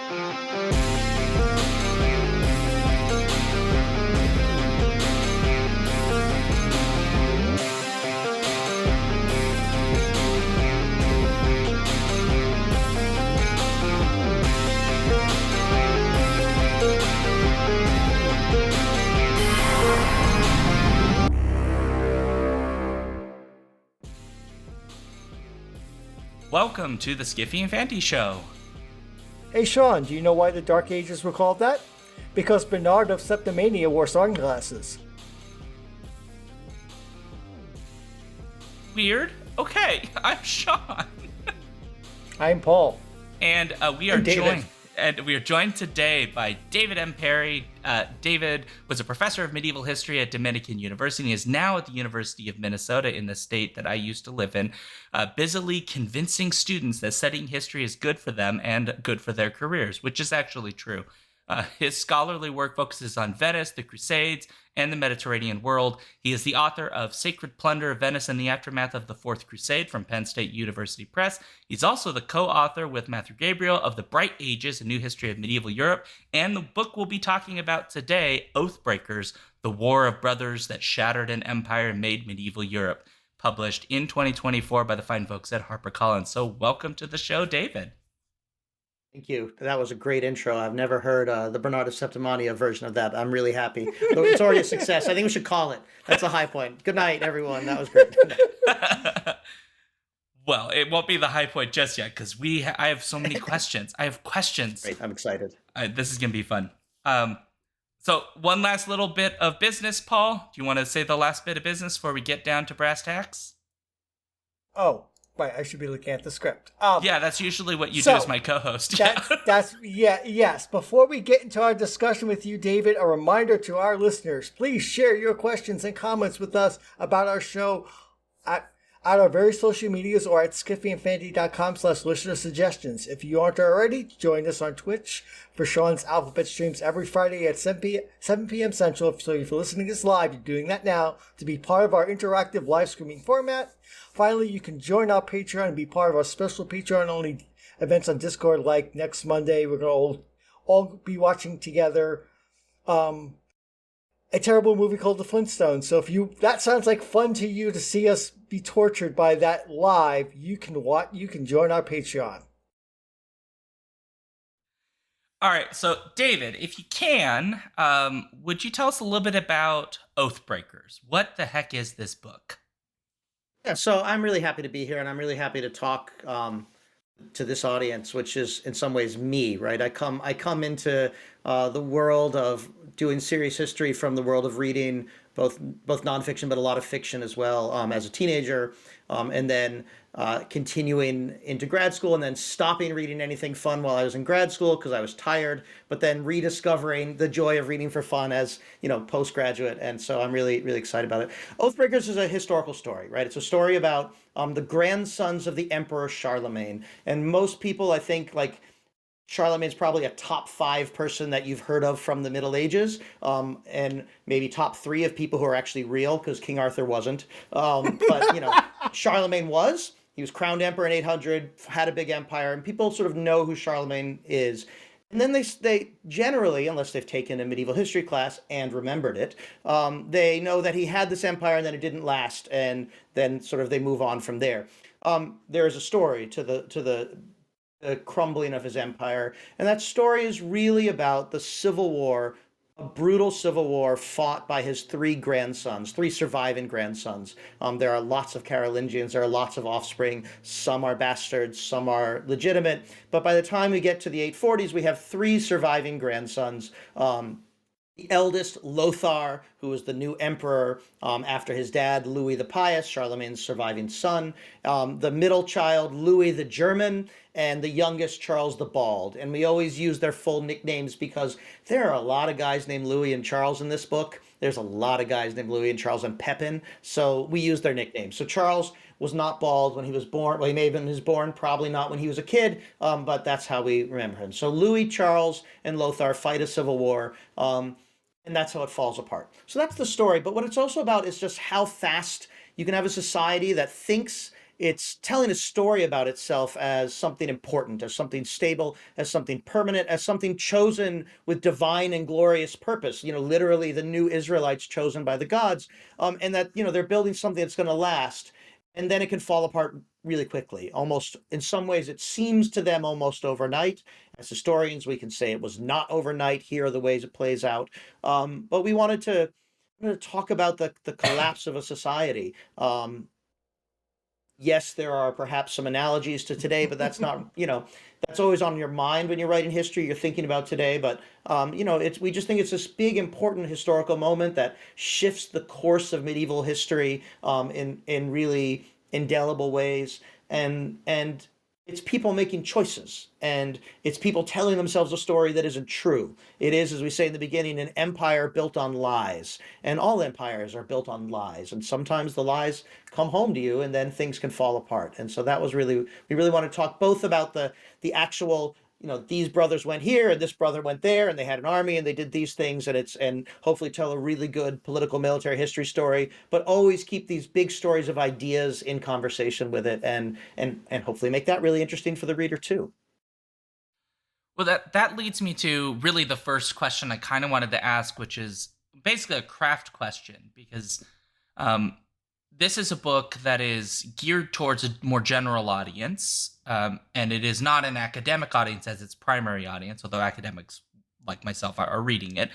Welcome to the Skiffy and Fanty Show. Hey Shaun, do you know why the Dark Ages were called that? Because Bernard of Septimania wore sunglasses. Weird. Okay, I'm Shaun. I'm Paul. And we are joined today by David M. Perry. David was a professor of medieval history at Dominican University and is now at the University of Minnesota in the state that I used to live in, busily convincing students that studying history is good for them and good for their careers, which is actually true. His scholarly work focuses on Venice, the Crusades, and the Mediterranean world. He is the author of Sacred Plunder of Venice and the Aftermath of the Fourth Crusade from Penn State University Press. He's also the co-author with Matthew Gabriele of The Bright Ages, A New History of Medieval Europe, and the book we'll be talking about today, Oathbreakers, The War of Brothers That Shattered an Empire and Made Medieval Europe, published in 2024 by the fine folks at HarperCollins. So welcome to the show, David. Thank you. That was a great intro. I've never heard the Bernard of Septimania version of that. I'm really happy. It's already a success. I think we should call it. That's a high point. Good night, everyone. That was great. Well, it won't be the high point just yet because I have so many questions. I have questions. Great. I'm excited. This is going to be fun. So one last little bit of business, Paul. Do you want to say the last bit of business before we get down to brass tacks? Oh, right. I should be looking at the script. Yeah, that's usually what you do as my co-host. Yes. Before we get into our discussion with you, David, a reminder to our listeners, please share your questions and comments with us about our show at our various social medias or at skiffyandfanty.com/listener suggestions. If you aren't already, join us on Twitch for Shaun's Alphabet streams every Friday at 7 p.m. Central. So if you're listening to this live, you're doing that now to be part of our interactive live streaming format. Finally, you can join our Patreon and be part of our special Patreon-only events on Discord, like next Monday. We're going to all be watching together a terrible movie called The Flintstones. So if that sounds like fun to you to see us be tortured by that live, you can join our Patreon. All right, so David, if you can, would you tell us a little bit about Oathbreakers? What the heck is this book? Yeah, so I'm really happy to be here, and I'm really happy to talk to this audience, which is in some ways me, right? I come into the world of doing serious history from the world of reading both nonfiction but a lot of fiction as well as a teenager, and then continuing into grad school, and then stopping reading anything fun while I was in grad school because I was tired, but then rediscovering the joy of reading for fun as postgraduate, and so I'm really excited about it. Oathbreakers is a historical story, right? It's a story about the grandsons of the Emperor Charlemagne, and most people, I think, like, Charlemagne's probably a top 5 person that you've heard of from the Middle Ages, and maybe top 3 of people who are actually real, because King Arthur wasn't. But Charlemagne was. He was crowned emperor in 800, had a big empire, and people sort of know who Charlemagne is. And then they generally, unless they've taken a medieval history class and remembered it, they know that he had this empire and then it didn't last, and then sort of they move on from there. There is a story to the crumbling of his empire, and that story is really about the civil war, a brutal civil war fought by his 3 surviving grandsons. There are lots of Carolingians, there are lots of offspring, some are bastards, some are legitimate, but by the time we get to the 840s, we have 3 surviving grandsons. The eldest, Lothar, who was the new emperor after his dad, Louis the Pious, Charlemagne's surviving son. The middle child, Louis the German, and the youngest, Charles the Bald. And we always use their full nicknames because there are a lot of guys named Louis and Charles in this book. There's a lot of guys named Louis and Charles and Pepin, so we use their nicknames. So Charles was not bald when he was born. Well, he may have been born, probably not when he was a kid, but that's how we remember him. So Louis, Charles, and Lothar fight a civil war, and that's how it falls apart. So that's the story. But what it's also about is just how fast you can have a society that thinks it's telling a story about itself as something important, as something stable, as something permanent, as something chosen with divine and glorious purpose, literally the new Israelites chosen by the gods, and that, they're building something that's going to last. And then it can fall apart really quickly. Almost, in some ways, it seems to them almost overnight. As historians, we can say it was not overnight. Here are the ways it plays out. But we wanted to talk about the collapse of a society. Yes, there are perhaps some analogies to today, but that's not, that's always on your mind when you're writing history. You're thinking about today, but we just think it's this big, important historical moment that shifts the course of medieval history in really indelible ways, and it's people making choices, and it's people telling themselves a story that isn't true. It is, as we say in the beginning, an empire built on lies, and all empires are built on lies. And sometimes the lies come home to you, and then things can fall apart. And so that was we really want to talk both about the actual, these brothers went here and this brother went there, and they had an army and they did these things, and hopefully tell a really good political military history story, but always keep these big stories of ideas in conversation with it, and hopefully make that really interesting for the reader too. Well, that leads me to really the first question I kind of wanted to ask, which is basically a craft question, because this is a book that is geared towards a more general audience, and it is not an academic audience as its primary audience, although academics like myself are reading it.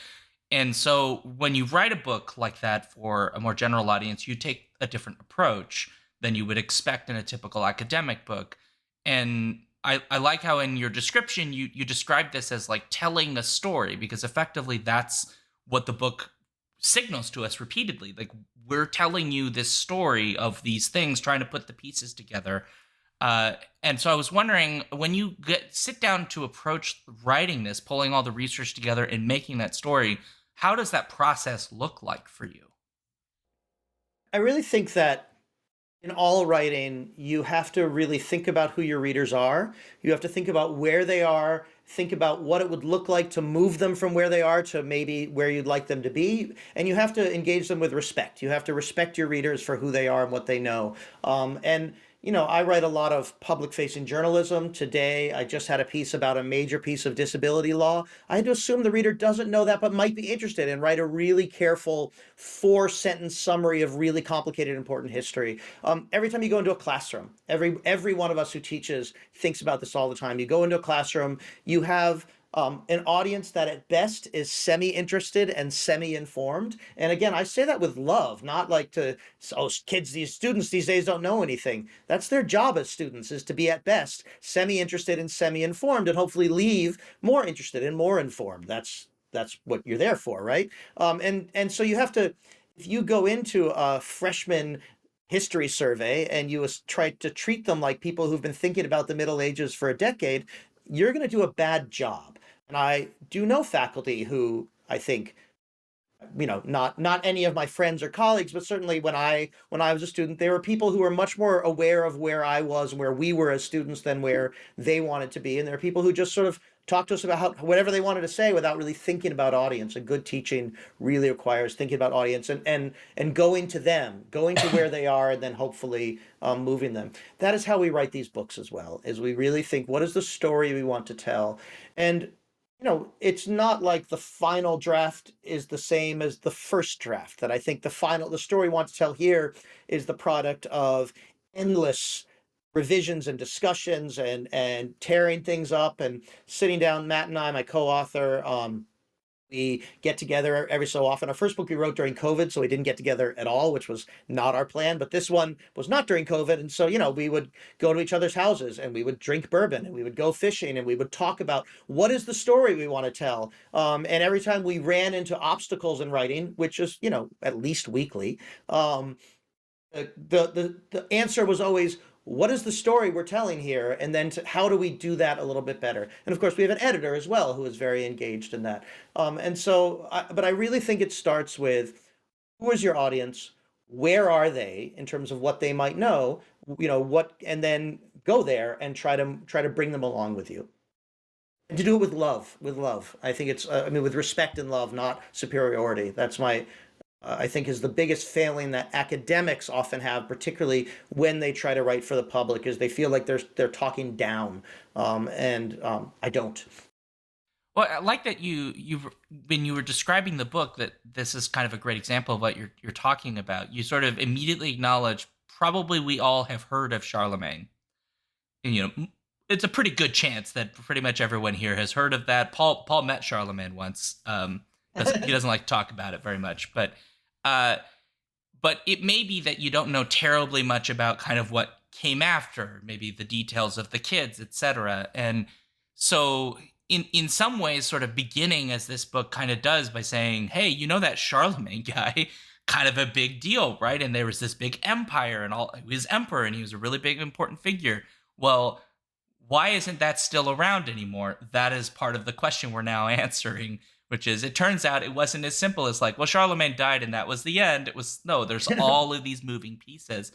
And so when you write a book like that for a more general audience, you take a different approach than you would expect in a typical academic book. And I like how in your description you describe this as like telling a story, because effectively that's what the book signals to us repeatedly. Like, we're telling you this story of these things, trying to put the pieces together. And so I was wondering, when you sit down to approach writing this, pulling all the research together and making that story, how does that process look like for you? I really think that in all writing, you have to really think about who your readers are. You have to think about where they are, think about what it would look like to move them from where they are to maybe where you'd like them to be. And you have to engage them with respect. You have to respect your readers for who they are and what they know. I write a lot of public-facing journalism. Today, I just had a piece about a major piece of disability law. I had to assume the reader doesn't know that, but might be interested, and write a really careful 4-sentence summary of really complicated, important history. Every time you go into a classroom, every one of us who teaches thinks about this all the time. You go into a classroom, you have an audience that at best is semi-interested and semi-informed. And again, I say that with love, not like these students these days don't know anything. That's their job as students, is to be at best semi-interested and semi-informed, and hopefully leave more interested and more informed. That's what you're there for, right? And so you have to, if you go into a freshman history survey and you try to treat them like people who've been thinking about the Middle Ages for a decade, you're going to do a bad job. And I do know faculty who, I think, not any of my friends or colleagues, but certainly when I was a student, there were people who were much more aware of where I was and where we were as students than where they wanted to be. And there are people who just sort of talk to us about whatever they wanted to say without really thinking about audience. And good teaching really requires thinking about audience and going to them, going to where they are, and then hopefully moving them. That is how we write these books as well, is we really think, what is the story we want to tell? And it's not like the final draft is the same as the first draft. That I think the story we want to tell here is the product of endless revisions and discussions and tearing things up and sitting down. Matt and I, my co-author, we get together every so often. Our first book we wrote during COVID, so we didn't get together at all, which was not our plan. But this one was not during COVID. And so, we would go to each other's houses and we would drink bourbon and we would go fishing and we would talk about what is the story we want to tell. And every time we ran into obstacles in writing, which is, at least weekly, the answer was always, what is the story we're telling here? And then how do we do that a little bit better? And of course, we have an editor as well who is very engaged in that. But I really think it starts with, who is your audience? Where are they in terms of what they might know? And then go there and try to bring them along with you. And to do it with love. I think it's, with respect and love, not superiority. That's my I think is the biggest failing that academics often have, particularly when they try to write for the public, is they feel like they're talking down, and I don't. Well, I like that you when you were describing the book, that this is kind of a great example of what you're talking about. You sort of immediately acknowledge probably we all have heard of Charlemagne. And, it's a pretty good chance that pretty much everyone here has heard of that. Paul met Charlemagne once. He doesn't like to talk about it very much, but it may be that you don't know terribly much about kind of what came after, maybe the details of the kids, etc. And so in some ways, sort of beginning as this book kind of does by saying, hey, that Charlemagne guy, kind of a big deal, right? And there was this big empire and all, he was emperor and he was a really big important figure. Well, why isn't that still around anymore? That is part of the question we're now answering, which is, it turns out it wasn't as simple as like, well, Charlemagne died and that was the end. It was, no, there's all of these moving pieces.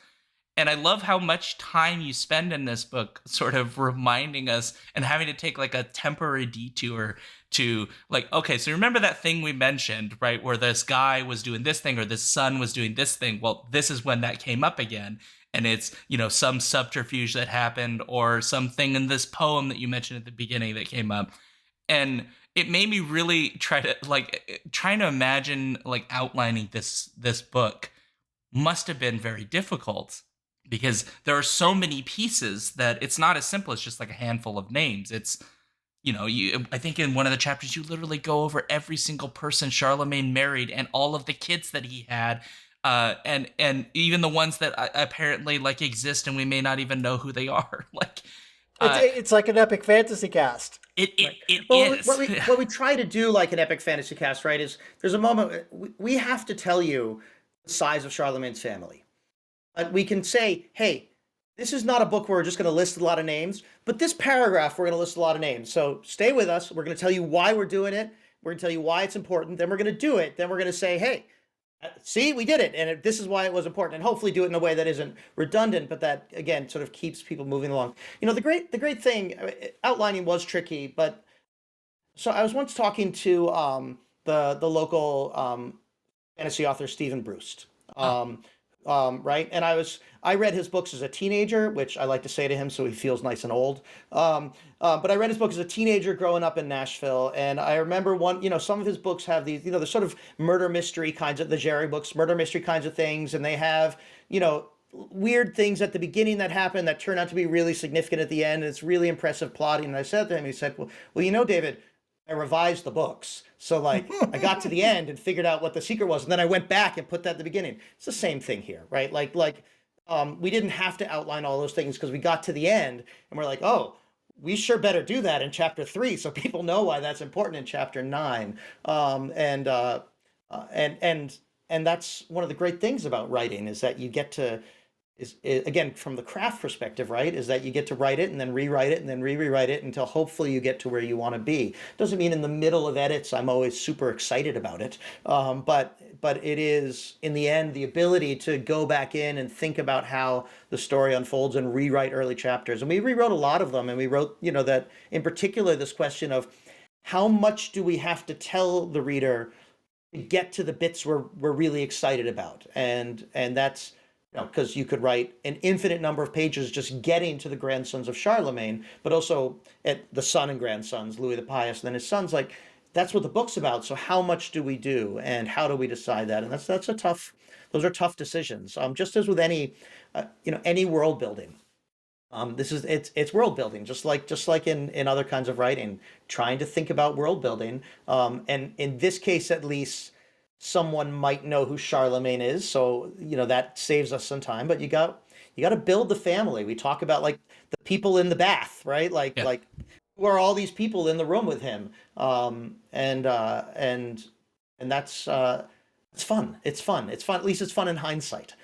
And I love how much time you spend in this book sort of reminding us and having to take like a temporary detour to like, okay, so remember that thing we mentioned, right? Where this guy was doing this thing or this son was doing this thing. Well, this is when that came up again. And it's, some subterfuge that happened or something in this poem that you mentioned at the beginning that came up. And it made me really trying to imagine like outlining this book must have been very difficult, because there are so many pieces that it's not as simple as just like a handful of names. It's, I think in one of the chapters, you literally go over every single person Charlemagne married and all of the kids that he had. And even the ones that apparently like exist and we may not even know who they are. Like, it's like an epic fantasy cast. It is. What we try to do like an epic fantasy cast, right, is there's a moment we have to tell you the size of Charlemagne's family. We can say, hey, this is not a book where we're just going to list a lot of names, but this paragraph, we're going to list a lot of names. So stay with us. We're going to tell you why we're doing it. We're going to tell you why it's important. Then we're going to do it. Then we're going to say, hey, see, we did it. And this is why it was important. And hopefully do it in a way that isn't redundant, but that, again, sort of keeps people moving along. The great thing, outlining was tricky, but so I was once talking to the local fantasy author, Stephen Brust. Right. And I read his books as a teenager, which I like to say to him so he feels nice and old. But I read his books as a teenager growing up in Nashville. And I remember some of his books have these, the sort of murder mystery kinds of, the Jerry books, murder mystery kinds of things. And they have, weird things at the beginning that happen that turn out to be really significant at the end. And it's really impressive plotting. And I said to him, he said, well, David, I revised the books. So like I got to the end and figured out what the secret was. And then I went back and put that at the beginning. It's the same thing here, right? We didn't have to outline all those things because we got to the end and we're like, oh, we sure better do that in chapter 3 so people know why that's important in chapter 9. And that's one of the great things about writing, is that you get to, again, from the craft perspective, right, is that you get to write it and then rewrite it and then rewrite it until hopefully you get to where you want to be. Doesn't mean in the middle of edits I'm always super excited about it, but it is, in the end, the ability to go back in and think about how the story unfolds and rewrite early chapters. And we rewrote a lot of them, and we wrote, that in particular this question of how much do we have to tell the reader to get to the bits we're really excited about, and that's, because you could write an infinite number of pages just getting to the grandsons of Charlemagne, but also at the son and grandsons, Louis the Pious, and then his sons. Like, that's what the book's about. So how much do we do, and how do we decide that? And those are tough decisions. Just as with any world building. It's world building, just like in other kinds of writing, trying to think about world building. And in this case, at least, someone might know who Charlemagne is, so that saves us some time. But you got to build the family. We talk about like the people in the bath, right? Like who are all these people in the room with him? And that's it's fun. It's fun. At least it's fun in hindsight.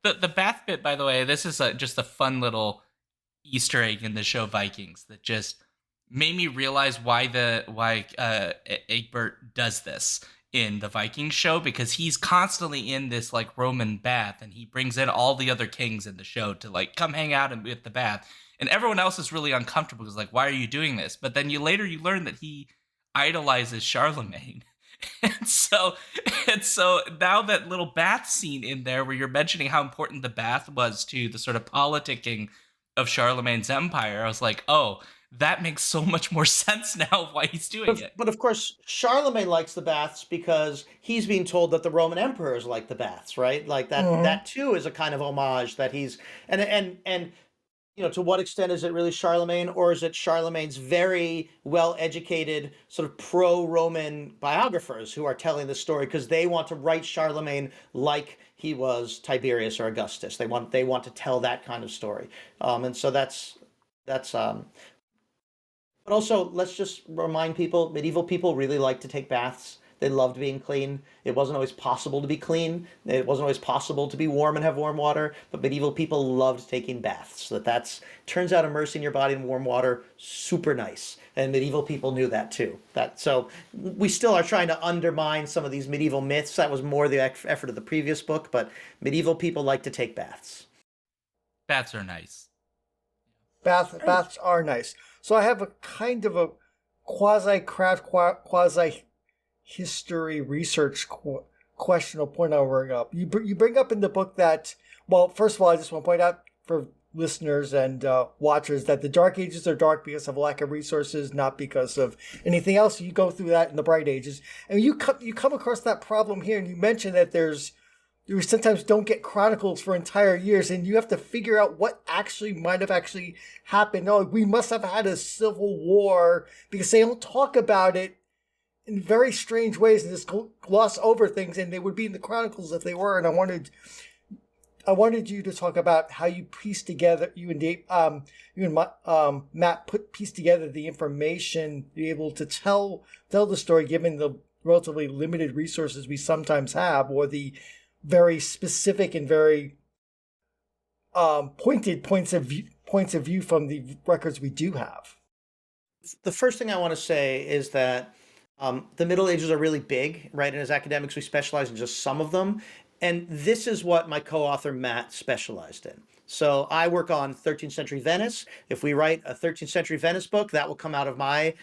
The bath bit, by the way, this is just a fun little Easter egg in the show Vikings that just made me realize why Egbert does this in the Vikings show, because he's constantly in this like Roman bath, and he brings in all the other kings in the show to like come hang out and be at the bath, and everyone else is really uncomfortable because like, why are you doing this? But then you learn that he idolizes Charlemagne And so, and so now that little bath scene in there where you're mentioning how important the bath was to the sort of politicking of Charlemagne's empire, I was like, oh, that makes so much more sense now of why he's doing it. But of course, Charlemagne likes the baths because he's being told that the Roman emperors like the baths, right? Like that too is a kind of homage that he's and to what extent is it really Charlemagne, or is it Charlemagne's very well-educated sort of pro-Roman biographers who are telling the story because they want to write Charlemagne like he was Tiberius or Augustus. They want to tell that kind of story, and so that's. But also, let's just remind people: medieval people really liked to take baths. They loved being clean. It wasn't always possible to be clean. It wasn't always possible to be warm and have warm water, but medieval people loved taking baths. So that's turns out immersing your body in warm water, super nice. And medieval people knew that too. So we still are trying to undermine some of these medieval myths. That was more the effort of the previous book, but medieval people like to take baths. Baths are nice. Baths are nice. So I have a kind of a quasi-craft, quasi-history research question or point I'll bring up. You bring up in the book that, well, first of all, I just want to point out for listeners and watchers that the Dark Ages are dark because of lack of resources, not because of anything else. You go through that in the Bright Ages. And you come across that problem here, and you mention that you sometimes don't get chronicles for entire years, and you have to figure out what actually might have actually happened. Oh, we must have had a civil war because they don't talk about it in very strange ways and just gloss over things, and they would be in the chronicles if they were. And I wanted you to talk about how you piece together, you and Matt piece together the information to be able to tell the story, given the relatively limited resources we sometimes have, or the very specific and very pointed points of view from the records we do have. The first thing I want to say is that the Middle Ages are really big, right? And as academics, we specialize in just some of them. And this is what my co-author Matt specialized in. So I work on 13th century Venice. If we write a 13th century Venice book, that will come out of my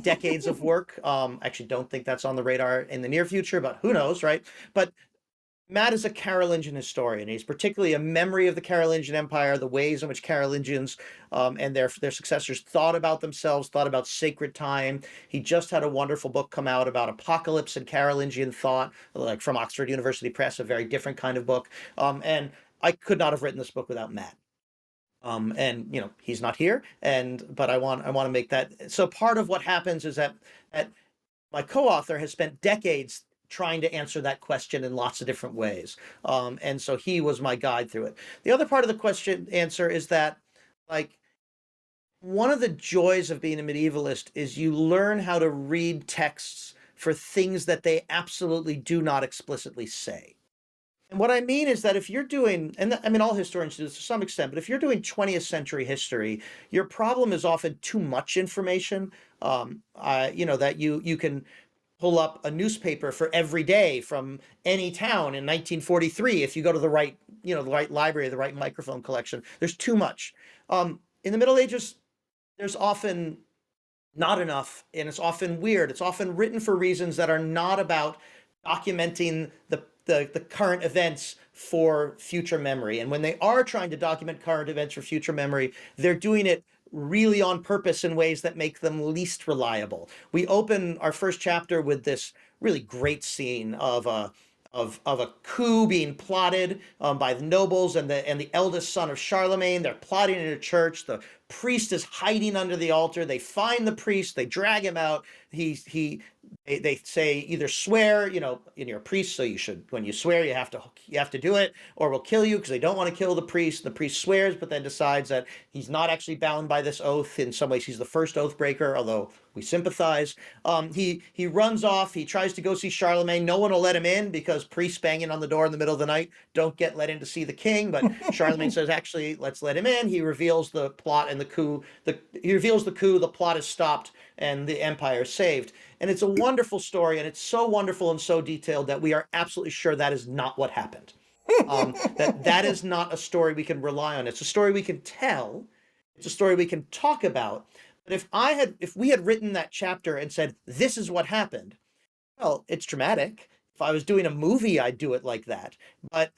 decades of work. I actually don't think that's on the radar in the near future, but who knows, right? But Matt is a Carolingian historian. He's particularly a memory of the Carolingian Empire, the ways in which Carolingians and their successors thought about themselves, thought about sacred time. He just had a wonderful book come out about apocalypse and Carolingian thought, like from Oxford University Press, a very different kind of book. And I could not have written this book without Matt. And he's not here, but I want to make that. So part of what happens is that my co-author has spent decades trying to answer that question in lots of different ways. And so he was my guide through it. The other part of the answer is that, like, one of the joys of being a medievalist is you learn how to read texts for things that they absolutely do not explicitly say. And what I mean is that if you're doing, and I mean, all historians do this to some extent, but if you're doing 20th century history, your problem is often too much information, that you can pull up a newspaper for every day from any town in 1943 if you go to the right library, the right microfilm collection. There's too much. In the Middle Ages, there's often not enough, and it's often weird. It's often written for reasons that are not about documenting the current events for future memory. And when they are trying to document current events for future memory, they're doing it really on purpose in ways that make them least reliable. We open our first chapter with this really great scene of a coup being plotted by the nobles and the eldest son of Charlemagne. They're plotting in a church. The priest is hiding under the altar. They find the priest. They drag him out. They say either swear, you're a priest, so you should, when you swear, you have to do it, or we'll kill you, because they don't want to kill the priest. The priest swears, but then decides that he's not actually bound by this oath. In some ways, he's the first oath breaker, although we sympathize. He runs off. He tries to go see Charlemagne. No one will let him in because priests banging on the door in the middle of the night don't get let in to see the king. But Charlemagne says, actually, let's let him in. He reveals the plot and the coup. He reveals the coup. The plot is stopped and the empire is saved. And it's a wonderful story, and it's so wonderful and so detailed that we are absolutely sure that is not what happened. That is not a story we can rely on. It's a story we can tell. It's a story we can talk about. But if we had written that chapter and said, this is what happened, Well, it's dramatic. If I was doing a movie, I'd do it like that. But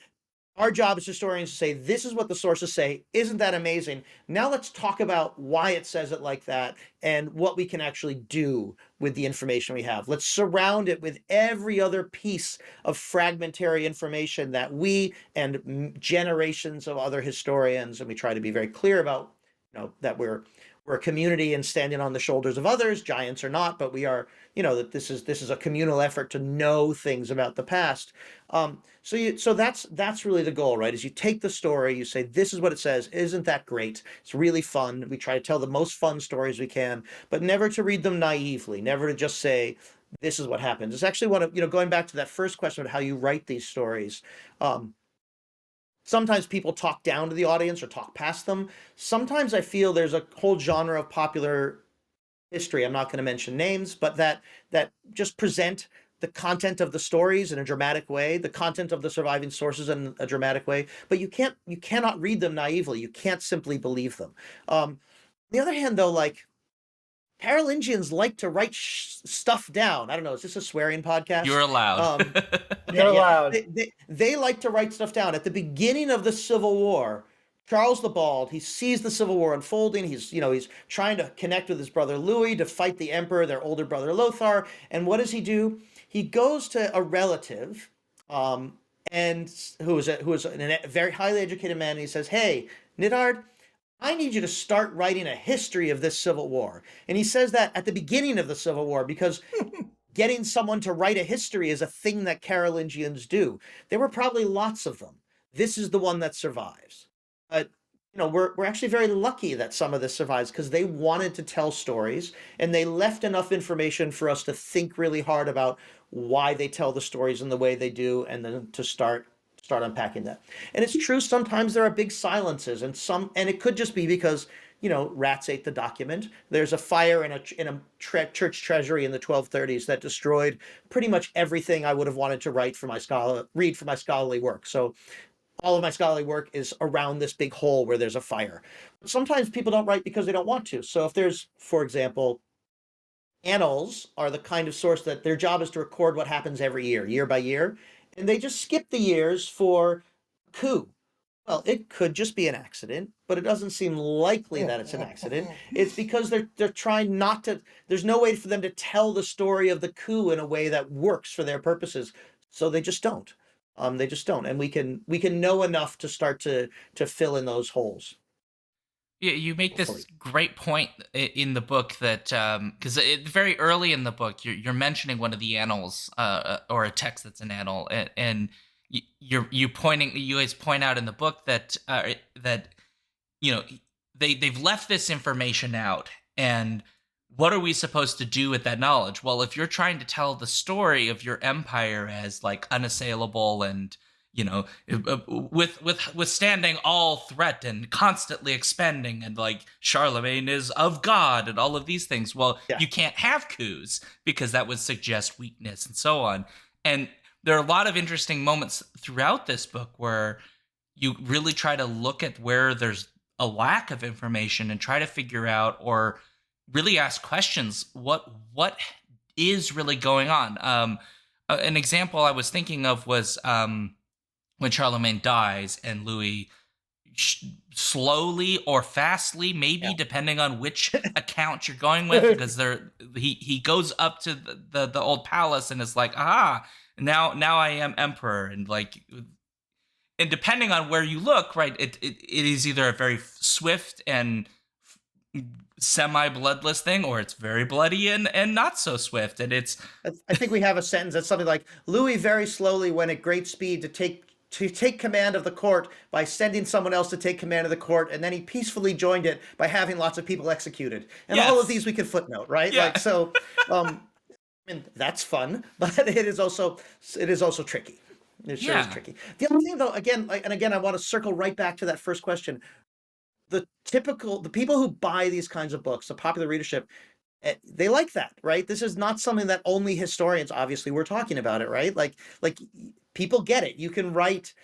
our job as historians to say, this is what the sources say. Isn't that amazing? Now let's talk about why it says it like that and what we can actually do with the information we have. Let's surround it with every other piece of fragmentary information that we and generations of other historians, and we try to be very clear about, that we're a community and standing on the shoulders of others, giants or not, but we are, that this is a communal effort to know things about the past. So that's really the goal, right? Is you take the story, you say, this is what it says. Isn't that great? It's really fun. We try to tell the most fun stories we can, but never to read them naively, never to just say, this is what happens. It's actually one of, going back to that first question of how you write these stories. Sometimes people talk down to the audience or talk past them. Sometimes I feel there's a whole genre of popular history, I'm not going to mention names, but that just present the content of the stories in a dramatic way, the content of the surviving sources in a dramatic way, but you cannot read them naively. You can't simply believe them. On the other hand, though, like, Carolingians like to write stuff down. I don't know. Is this a swearing podcast? You're allowed. Okay, You're allowed. They like to write stuff down. At the beginning of the Civil War, Charles the Bald, he sees the Civil War unfolding. He's trying to connect with his brother Louis to fight the emperor, their older brother Lothar. And what does he do? He goes to a relative, and who is a very highly educated man. And he says, "Hey, Nidard, I need you to start writing a history of this Civil War." And he says that at the beginning of the Civil War because getting someone to write a history is a thing that Carolingians do. There were probably lots of them. This is the one that survives. But we're actually very lucky that some of this survives because they wanted to tell stories and they left enough information for us to think really hard about why they tell the stories in the way they do, and then to start unpacking that. And it's true, sometimes there are big silences, and it could just be because rats ate the document. There's a fire in a church treasury in the 1230s that destroyed pretty much everything I would have wanted to read for my scholarly work. So all of my scholarly work is around this big hole where there's a fire. But sometimes people don't write because they don't want to. So if there's, for example, annals are the kind of source that their job is to record what happens every year by year, and they just skip the years for coup. Well, it could just be an accident, but it doesn't seem likely that it's an accident. It's because they're trying not to. There's no way for them to tell the story of the coup in a way that works for their purposes, so they just don't. They just don't, and we can know enough to start to fill in those holes. Yeah, you make this great point in the book that because very early in the book you're mentioning one of the annals or a text that's an annal, and you guys point out in the book that they've left this information out, and what are we supposed to do with that knowledge? Well, if you're trying to tell the story of your empire as like unassailable and withstanding all threat and constantly expanding, and like Charlemagne is of God and all of these things. Well, you can't have coups because that would suggest weakness and so on. And there are a lot of interesting moments throughout this book where you really try to look at where there's a lack of information and try to figure out or really ask questions. What is really going on? An example I was thinking of was when Charlemagne dies and Louis slowly or fastly, maybe depending on which account you're going with, because he goes up to the old palace and is like, aha, now I am emperor, and depending on where you look, right, it is either a very swift and semi-bloodless thing, or it's very bloody and not so swift. And I think we have a sentence that's something like, Louis very slowly went at great speed to take command of the court by sending someone else to take command of the court, and then he peacefully joined it by having lots of people executed. And all of these we can footnote, right? Yeah. Like, so I mean, that's fun, but it is also tricky. It sure is tricky. The other thing, though, again, I want to circle right back to that first question. The people who buy these kinds of books, the popular readership, they like that, right? This is not something that only historians, obviously, we're talking about it, right? Like people get it. You can write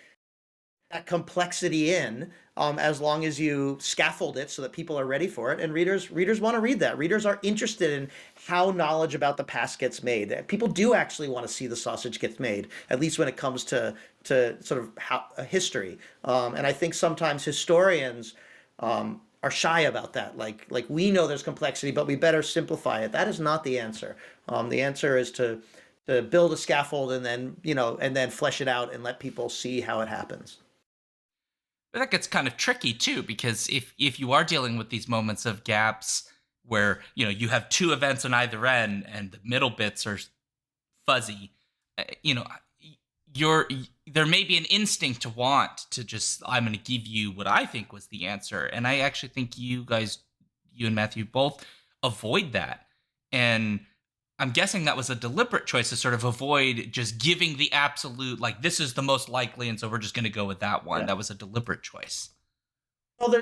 that complexity in as long as you scaffold it so that people are ready for it. And readers want to read that. Readers are interested in how knowledge about the past gets made. People do actually want to see the sausage gets made, at least when it comes to sort of history. And I think sometimes historians are shy about that. Like we know there's complexity, but we better simplify it. That is not the answer. The answer is to build a scaffold and then flesh it out and let people see how it happens. But that gets kind of tricky too, because if you are dealing with these moments of gaps where you have two events on either end and the middle bits are fuzzy, there may be an instinct to want to just, I'm going to give you what I think was the answer. And I actually think you and Matthew both avoid that. And I'm guessing that was a deliberate choice to sort of avoid just giving the absolute, like, this is the most likely, and so we're just going to go with that one. Yeah. That was a deliberate choice. Well,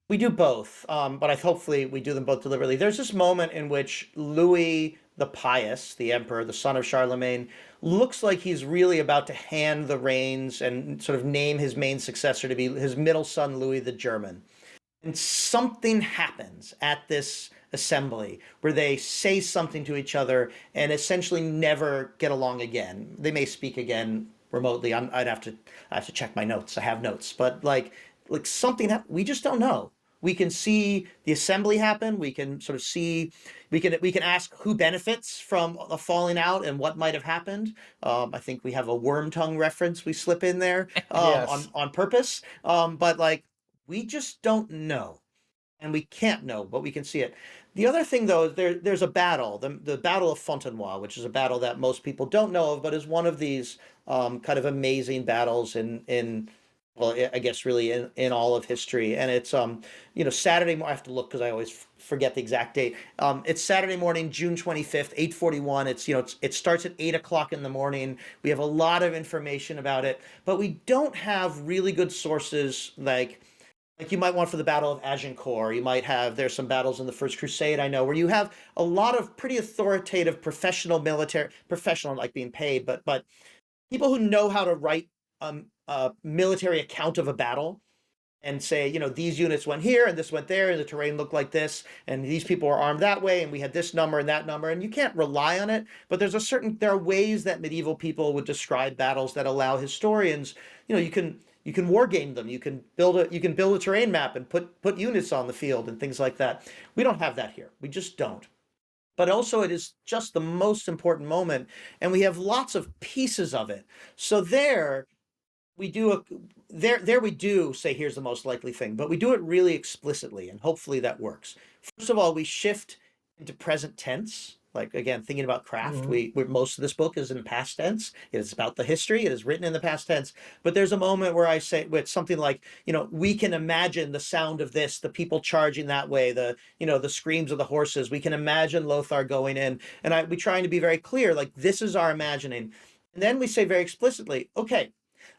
we do both, but hopefully we do them both deliberately. There's this moment in which Louis the Pious, the emperor, the son of Charlemagne, looks like he's really about to hand the reins and sort of name his main successor to be his middle son, Louis the German. And something happens at this assembly where they say something to each other and essentially never get along again. They may speak again remotely. I have to check my notes. I have notes, but like something we just don't know. We can see the assembly happen. We can sort of see, we can ask who benefits from a falling out and what might have happened. I think we have a worm tongue reference we slip in there yes. on purpose. But like, we just don't know. And we can't know, but we can see it. The other thing, though, there's a battle, the Battle of Fontenoy, which is a battle that most people don't know of, but is one of these kind of amazing battles in well, I guess really in all of history. And it's Saturday morning. I have to look because I always forget the exact date. It's Saturday morning, June 25th, 8:41. It's it starts at 8 o'clock in the morning. We have a lot of information about it, but we don't have really good sources like you might want for the Battle of Agincourt. You might have, there's some battles in the First Crusade, I know, where you have a lot of pretty authoritative professional like being paid, but people who know how to write a military account of a battle and say, these units went here and this went there and the terrain looked like this and these people were armed that way and we had this number and that number, and you can't rely on it. But there are ways that medieval people would describe battles that allow historians, you can war game them. You can build a terrain map and put units on the field and things like that. We don't have that here. We just don't. But also it is just the most important moment, and we have lots of pieces of it. So we do say here's the most likely thing, but we do it really explicitly, and hopefully that works. First of all, we shift into present tense. Like, again, thinking about craft, mm-hmm. Most of this book is in past tense. It is about the history. It is written in the past tense. But there's a moment where I say with something like, we can imagine the sound of this, the people charging that way, the screams of the horses. We can imagine Lothar going in. And we trying to be very clear, like, this is our imagining. And then we say very explicitly, okay,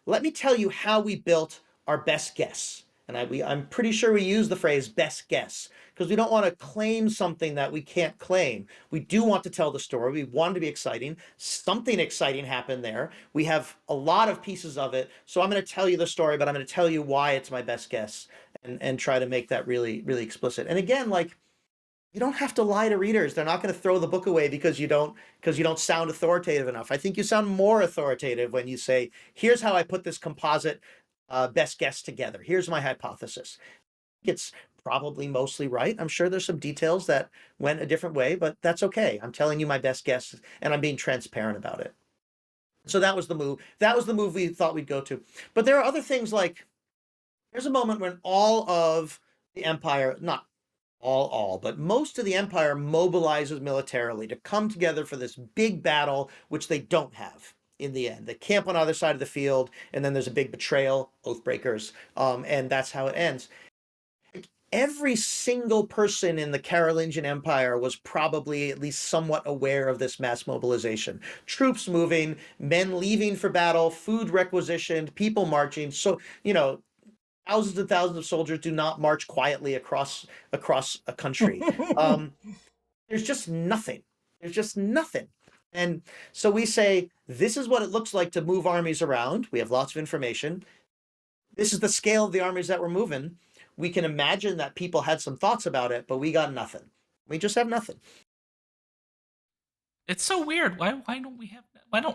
let me tell you how we built our best guess. And I'm pretty sure we use the phrase best guess, because we don't want to claim something that we can't claim. We do want to tell the story. We want it to be exciting. Something exciting happened there. We have a lot of pieces of it. So I'm going to tell you the story, but I'm going to tell you why it's my best guess and try to make that really, really explicit. And again, like, you don't have to lie to readers. They're not going to throw the book away because you don't sound authoritative enough. I think you sound more authoritative when you say, here's how I put this composite best guess together. Here's my hypothesis. It's probably mostly right. I'm sure there's some details that went a different way, but that's okay. I'm telling you my best guess, and I'm being transparent about it. So that was the move. That was the move we thought we'd go to. But there are other things like, there's a moment when all of the empire, not all, but most of the empire mobilizes militarily to come together for this big battle, which they don't have. In the end, they camp on either side of the field, and then there's a big betrayal, Oathbreakers, and that's how it ends. Every single person in the Carolingian Empire was probably at least somewhat aware of this mass mobilization. Troops moving, men leaving for battle, food requisitioned, people marching. So, thousands and thousands of soldiers do not march quietly across a country. There's just nothing. There's just nothing. And so we say, this is what it looks like to move armies around. We have lots of information. this is the scale of the armies that we're moving. We can imagine that people had some thoughts about it, but we got nothing. We just have nothing. It's so weird. Why don't we have?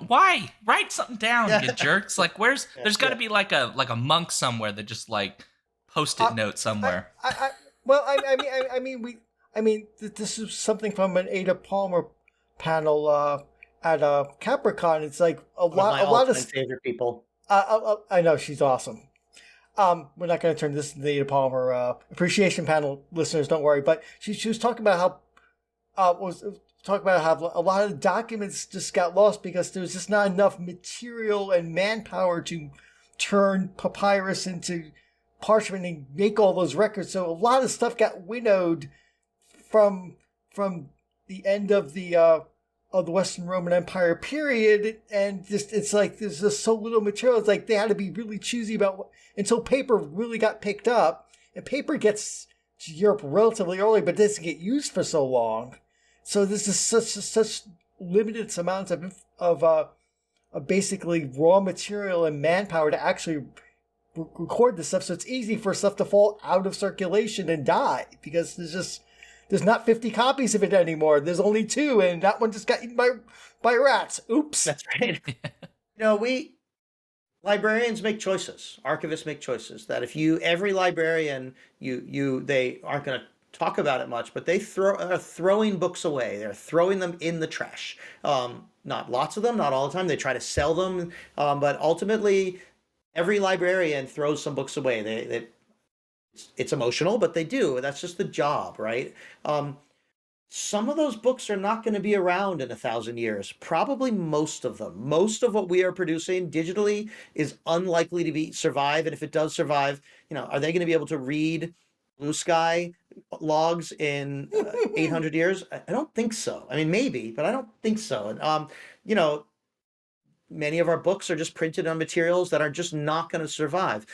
Why write something down, you jerks? Like, there's got to be like a monk somewhere that just like post-it note somewhere. This is something from an Ada Palmer panel at Capricorn. It's like a lot of favorite people. I know, she's awesome. We're not going to turn this into the Ada Palmer appreciation panel, listeners. Don't worry. But she was talking about how a lot of documents just got lost because there was just not enough material and manpower to turn papyrus into parchment and make all those records. So a lot of stuff got winnowed from the end of the Western Roman Empire period, and just it's like there's just so little material. It's like they had to be really choosy about until paper really got picked up, and paper gets to Europe relatively early, but doesn't get used for so long. So this is such limited amounts of basically raw material and manpower to actually record this stuff. So it's easy for stuff to fall out of circulation and die because there's not 50 copies of it anymore. There's only 2, and that one just got eaten by rats. Oops. That's right. Librarians make choices. Archivists make choices. That every librarian, they aren't going to talk about it much, but they are throwing books away. They're throwing them in the trash. Not lots of them, not all the time. They try to sell them, but ultimately, every librarian throws some books away. It's emotional, but they do. That's just the job, right? Some of those books are not going to be around in 1,000 years. Probably most of them. Most of what we are producing digitally is unlikely to survive. And if it does survive, are they going to be able to read Blue Sky logs in 800 years? I don't think so. I mean, maybe, but I don't think so. And, many of our books are just printed on materials that are just not going to survive.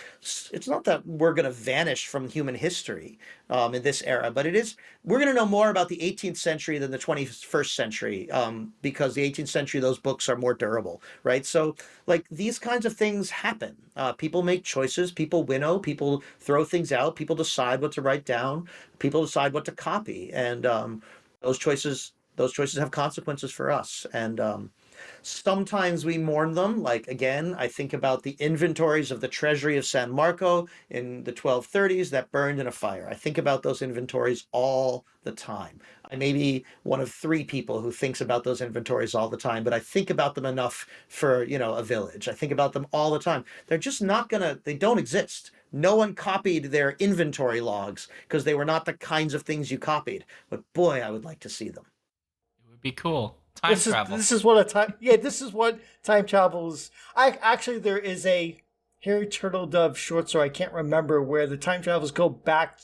It's not that we're going to vanish from human history in this era, but we're going to know more about the 18th century than the 21st century because the 18th century, those books are more durable, right? So like these kinds of things happen. People make choices, people winnow, people throw things out, people decide what to write down, people decide what to copy. And those choices have consequences for us. And sometimes we mourn them. Like, again, I think about the inventories of the treasury of San Marco in the 1230s that burned in a fire. I think about those inventories all the time. I may be one of 3 people who thinks about those inventories all the time, but I think about them enough for, a village. I think about them all the time. They're just not they don't exist. No one copied their inventory logs because they were not the kinds of things you copied. But boy, I would like to see them. It would be cool. Time travel. This is what time travel is. There is a Harry Turtledove short story. I can't remember where the time travels go back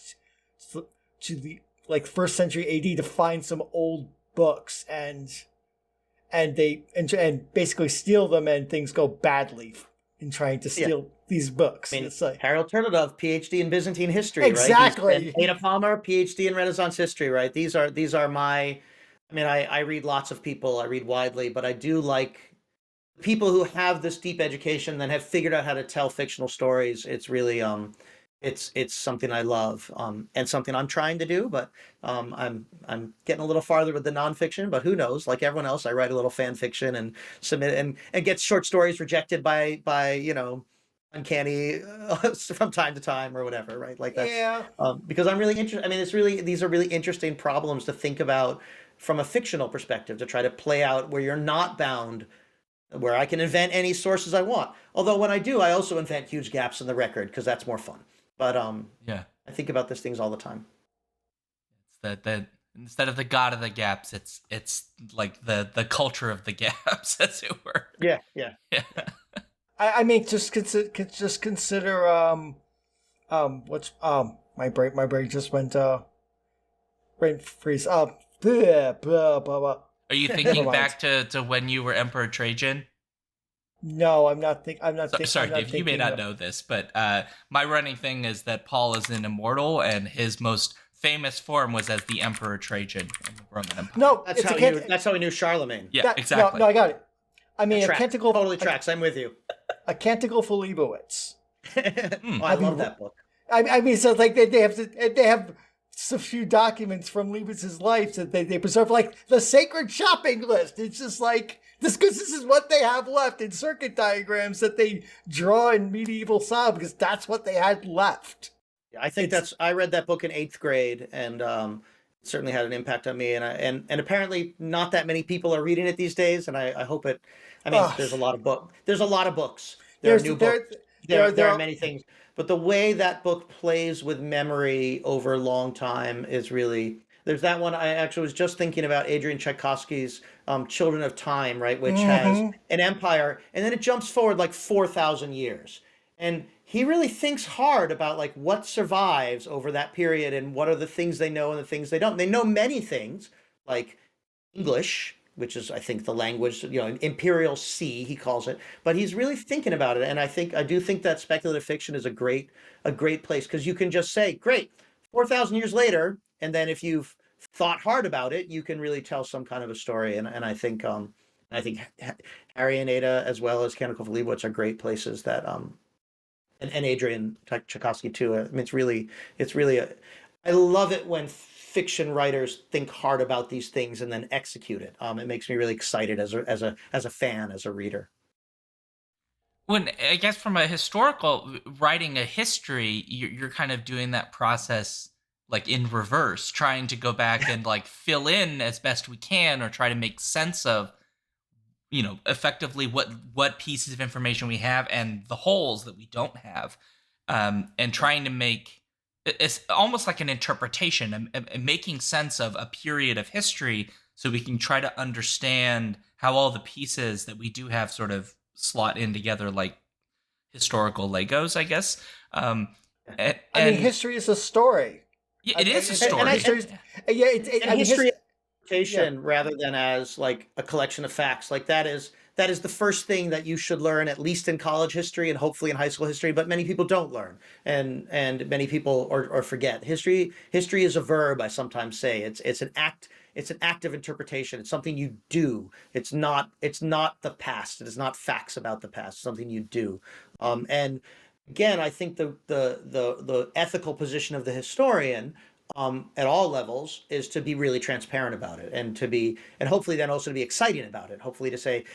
to the first century AD to find some old books and basically steal them, and things go badly in trying to steal these books. I mean, Harold Turtledove, PhD in Byzantine history, exactly. Right? Ada Palmer, PhD in Renaissance history, right? These are my. I mean, I read lots of people. I read widely, but I do like people who have this deep education and have figured out how to tell fictional stories. It's really it's something I love and something I'm trying to do. But I'm getting a little farther with the nonfiction. But who knows? Like everyone else, I write a little fan fiction and submit and get short stories rejected by Uncanny from time to time or whatever, right? Like that's because I'm really interested. I mean, these are really interesting problems to think about from a fictional perspective, to try to play out where you're not bound, where I can invent any sources I want. Although when I do, I also invent huge gaps in the record because that's more fun. But I think about these things all the time. It's that instead of the god of the gaps, it's like the culture of the gaps, as it were. Yeah. I mean, just consider what's my brain just went brain freeze. Blah, blah, blah, blah. Are you thinking back to when you were Emperor Trajan? No, I'm not thinking. Sorry, Dave, you may not know this, but my running thing is that Paul is an immortal, and his most famous form was as the Emperor Trajan in the Roman Empire. No, that's how he knew Charlemagne. Yeah, exactly. No, I got it. I mean, a canticle totally tracks. I'm with you. A canticle for Leibowitz. Oh, I love that book. I mean, so like they have a few documents from Leibniz's life that they preserve, like the sacred shopping list. It's just like this because this is what they have left in circuit diagrams that they draw in medieval style because that's what they had left. I think I read that book in 8th grade, and it certainly had an impact on me. And apparently not that many people are reading it these days. And I hope it. I mean, there's a lot of books. There are new books. There are many things. But the way that book plays with memory over a long time is really. There's that one. I actually was just thinking about Adrian Tchaikovsky's Children of Time, right, which has an empire, and then it jumps forward like 4,000 years. And he really thinks hard about like what survives over that period and what are the things they know and the things they don't. They know many things like English, which is, I think, the language, Imperial C, he calls it, but he's really thinking about it. And I do think that speculative fiction is a great place because you can just say, great, 4,000 years later. And then if you've thought hard about it, you can really tell some kind of a story. And I think Harry and Ada, as well as Chronicler of Leibowitz, are great places that, and Adrian Tchaikovsky too. I mean, it's really I love it when fiction writers think hard about these things and then execute it. It makes me really excited as a fan, as a reader. When I guess from a historical writing a history, you're kind of doing that process like in reverse, trying to go back and like fill in as best we can or try to make sense of, effectively what pieces of information we have and the holes that we don't have, and trying to make it's almost like an interpretation and making sense of a period of history so we can try to understand how all the pieces that we do have sort of slot in together like historical Legos, I guess. I mean, history is a story. Yeah, it is a story. History interpretation rather than as like a collection of facts. Like that is the first thing that you should learn, at least in college history and hopefully in high school history, but many people don't learn and many people or forget. History is a verb, I sometimes say. It's an act of interpretation. It's something you do. It's not the past. It is not facts about the past. It's something you do. And again, I think the ethical position of the historian at all levels is to be really transparent about it and hopefully then also to be exciting about it. Hopefully to say,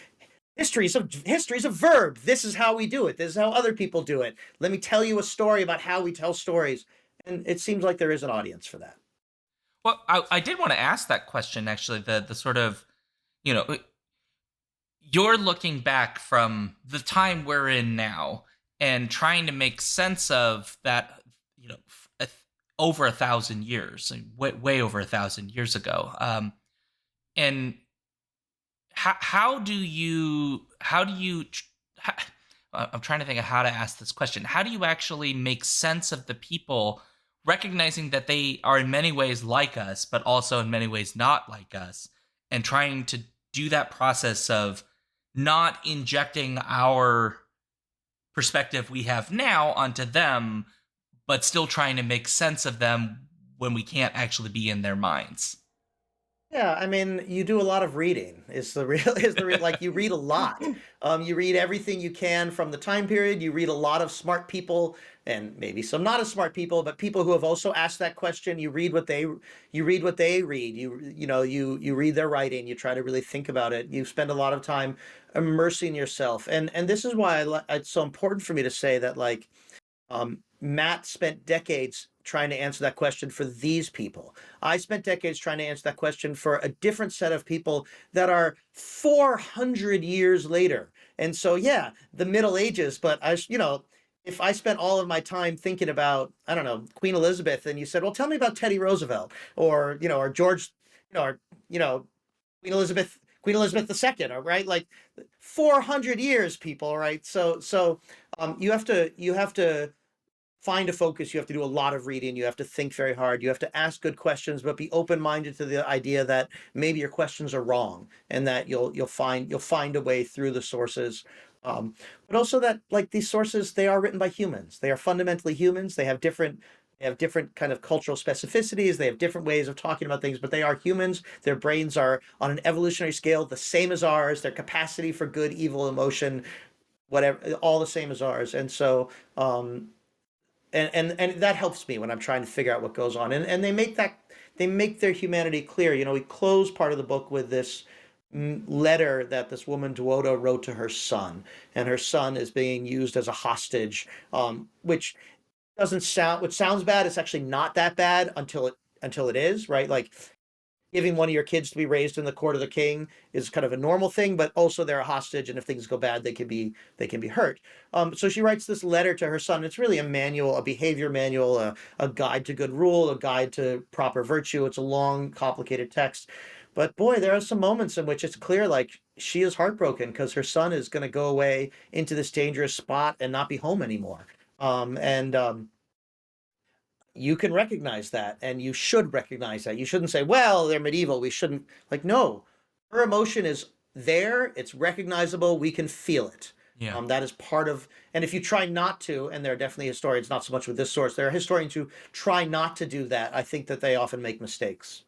history is a verb. This is how we do it. This is how other people do it. Let me tell you a story about how we tell stories. And it seems like there is an audience for that. Well, I did want to ask that question, actually, the sort of, you're looking back from the time we're in now and trying to make sense of that, over 1,000 years, way over 1,000 years ago. And I'm trying to think of how to ask this question. How do you actually make sense of the people, recognizing that they are in many ways like us, but also in many ways not like us, and trying to do that process of not injecting our perspective we have now onto them, but still trying to make sense of them when we can't actually be in their minds? Yeah, I mean, you do a lot of reading. Like you read a lot. You read everything you can from the time period. You read a lot of smart people and maybe some not as smart people, but people who have also asked that question. You read what they read. You read their writing. You try to really think about it. You spend a lot of time immersing yourself. And this is why it's so important for me to say that like Matt spent decades trying to answer that question for these people. I spent decades trying to answer that question for a different set of people that are 400 years later. And so, yeah, the Middle Ages, but if I spent all of my time thinking about, I don't know, Queen Elizabeth, and you said, well, tell me about Teddy Roosevelt or George, Queen Elizabeth II, right? Like 400 years, people, right? So you have to find a focus. You have to do a lot of reading. You have to think very hard. You have to ask good questions, but be open-minded to the idea that maybe your questions are wrong and that you'll find a way through the sources. But also that like these sources, they are written by humans. They are fundamentally humans. They have different kind of cultural specificities. They have different ways of talking about things, but they are humans. Their brains are on an evolutionary scale the same as ours. Their capacity for good, evil, emotion whatever, all the same as ours. And so, and that helps me when I'm trying to figure out what goes on. And they make their humanity clear. We close part of the book with this letter that this woman Duodo wrote to her son, and her son is being used as a hostage, which sounds bad. It's actually not that bad until it is, right? Like, giving one of your kids to be raised in the court of the king is kind of a normal thing, but also they're a hostage, and if things go bad, they can be hurt. So she writes this letter to her son. It's really a manual, a behavior manual, a guide to good rule, a guide to proper virtue. It's a long, complicated text. But boy, there are some moments in which it's clear, like, she is heartbroken because her son is going to go away into this dangerous spot and not be home anymore. You can recognize that, and you should recognize that. You shouldn't say, well, they're medieval, we shouldn't. Like, no, her emotion is there, it's recognizable, we can feel it. Yeah. That is part of, and if you try not to, and there are definitely historians, not so much with this source, there are historians who try not to do that. I think that they often make mistakes.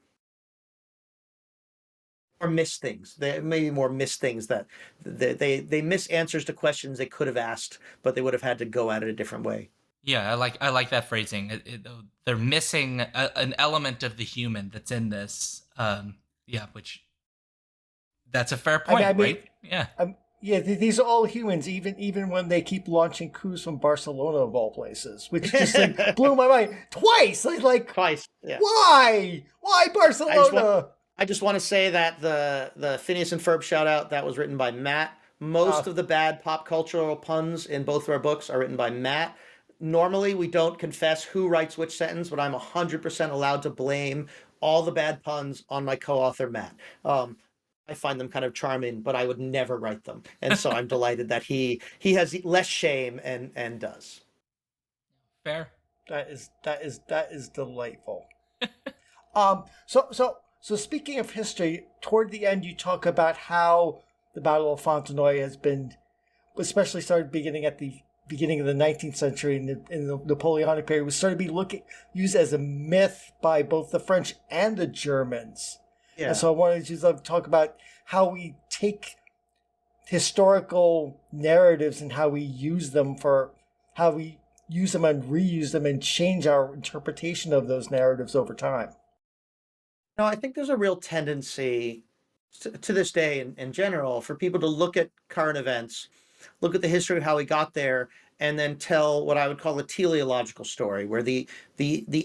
Or miss things. They maybe more miss things, that they miss answers to questions they could have asked, but they would have had to go at it a different way. Yeah, I like that phrasing. They're missing an element of the human that's in this. Which that's a fair point, right? Yeah. These are all humans, even when they keep launching coups from Barcelona of all places, which just like blew my mind twice. Like twice. Yeah. Why Barcelona? I just want to say that the Phineas and Ferb shout out, that was written by Matt. Most of the bad pop cultural puns in both of our books are written by Matt. Normally, we don't confess who writes which sentence, but I'm 100% allowed to blame all the bad puns on my co-author, Matt. I find them kind of charming, but I would never write them. And so I'm delighted that he has less shame and does. Fair. That is delightful. So speaking of history, toward the end, you talk about how the Battle of Fontenoy has been, especially started beginning at the beginning of the 19th century in the Napoleonic period, was started to be used as a myth by both the French and the Germans. Yeah. And so I wanted to talk about how we take historical narratives and how we use them and reuse them and change our interpretation of those narratives over time. No, I think there's a real tendency to this day in general for people to look at current events, look at the history of how we got there, and then tell what I would call a teleological story, where the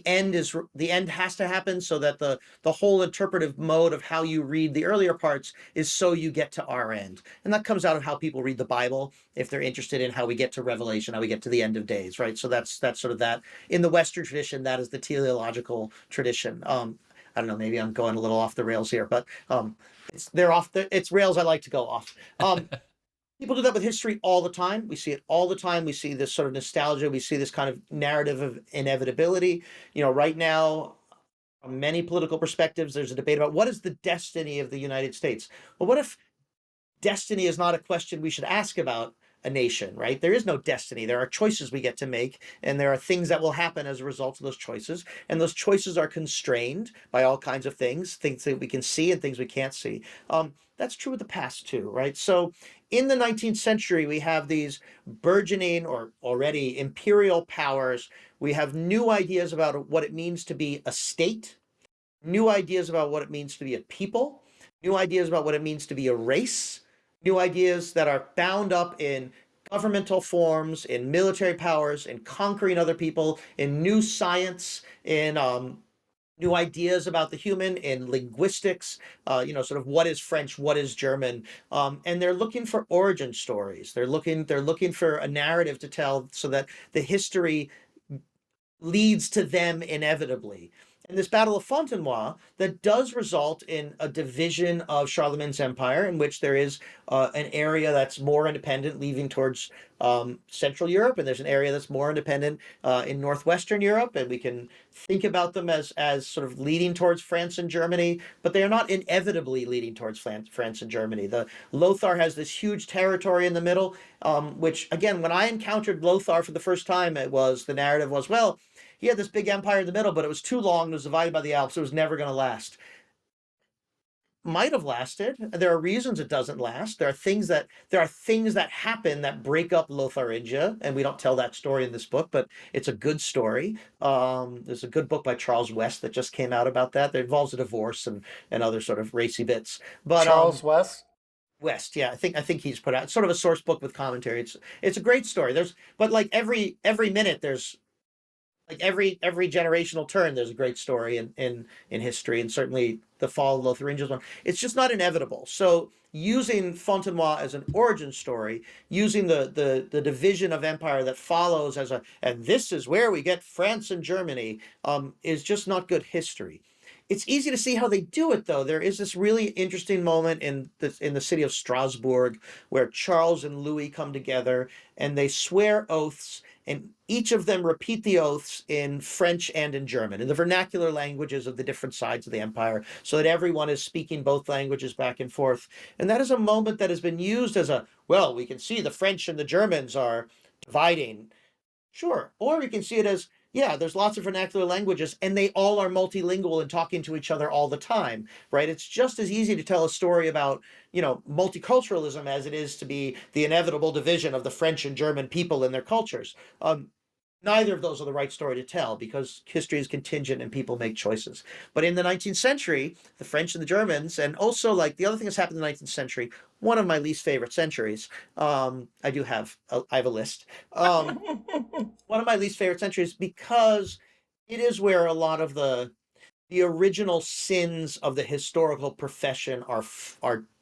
end has to happen so that the whole interpretive mode of how you read the earlier parts is so you get to our end. And that comes out of how people read the Bible, if they're interested in how we get to Revelation, how we get to the end of days, right? So that's sort of that. In the Western tradition, that is the teleological tradition. I don't know, maybe I'm going a little off the rails here, but it's rails I like to go off. People do that with history all the time. We see it all the time. We see this sort of nostalgia. We see this kind of narrative of inevitability. Right now, from many political perspectives, there's a debate about what is the destiny of the United States. Well, what if destiny is not a question we should ask about a nation, right? There is no destiny. There are choices we get to make, and there are things that will happen as a result of those choices. And those choices are constrained by all kinds of things that we can see and things we can't see. That's true of the past too, right? So in the 19th century, we have these burgeoning or already imperial powers. We have new ideas about what it means to be a state, new ideas about what it means to be a people, new ideas about what it means to be a race, new ideas that are bound up in governmental forms, in military powers, in conquering other people, in new science, in new ideas about the human, in linguistics, sort of what is French, what is German, and they're looking for origin stories. They're looking for a narrative to tell so that the history leads to them inevitably. And this Battle of Fontenoy, that does result in a division of Charlemagne's empire, in which there is an area that's more independent, leaving towards Central Europe, and there's an area that's more independent in Northwestern Europe, and we can think about them as sort of leading towards France and Germany, but they are not inevitably leading towards France and Germany. The Lothar has this huge territory in the middle, which, again, when I encountered Lothar for the first time, the narrative was, well, he had this big empire in the middle, but it was too long, it was divided by the Alps, it was never going to last. might have lasted. There are reasons it doesn't last. There are things that happen that break up Lotharingia, and we don't tell that story in this book, but it's a good story. There's a good book by Charles West that just came out about that. That involves a divorce and other sort of racy bits. But Charles West, yeah, I think he's put out sort of a source book with commentary. It's a great story. But like every minute there's like every generational turn, there's a great story in history, and certainly the fall of Lotharingia is one. It's just not inevitable. So using Fontenoy as an origin story, using the division of empire that follows and this is where we get France and Germany, is just not good history. It's easy to see how they do it, though. There is this really interesting moment in the city of Strasbourg where Charles and Louis come together and they swear oaths, and each of them repeat the oaths in French and in German, in the vernacular languages of the different sides of the empire, so that everyone is speaking both languages back and forth. And that is a moment that has been used as well, we can see the French and the Germans are dividing. Sure. Or we can see it as, yeah, there's lots of vernacular languages and they all are multilingual and talking to each other all the time, right? It's just as easy to tell a story about, multiculturalism as it is to be the inevitable division of the French and German people and their cultures. Neither of those are the right story to tell because history is contingent and people make choices. But in the 19th century, the French and the Germans, and also like the other thing that's happened in the 19th century, one of my least favorite centuries, I have a list. One of my least favorite centuries because it is where a lot of the original sins of the historical profession are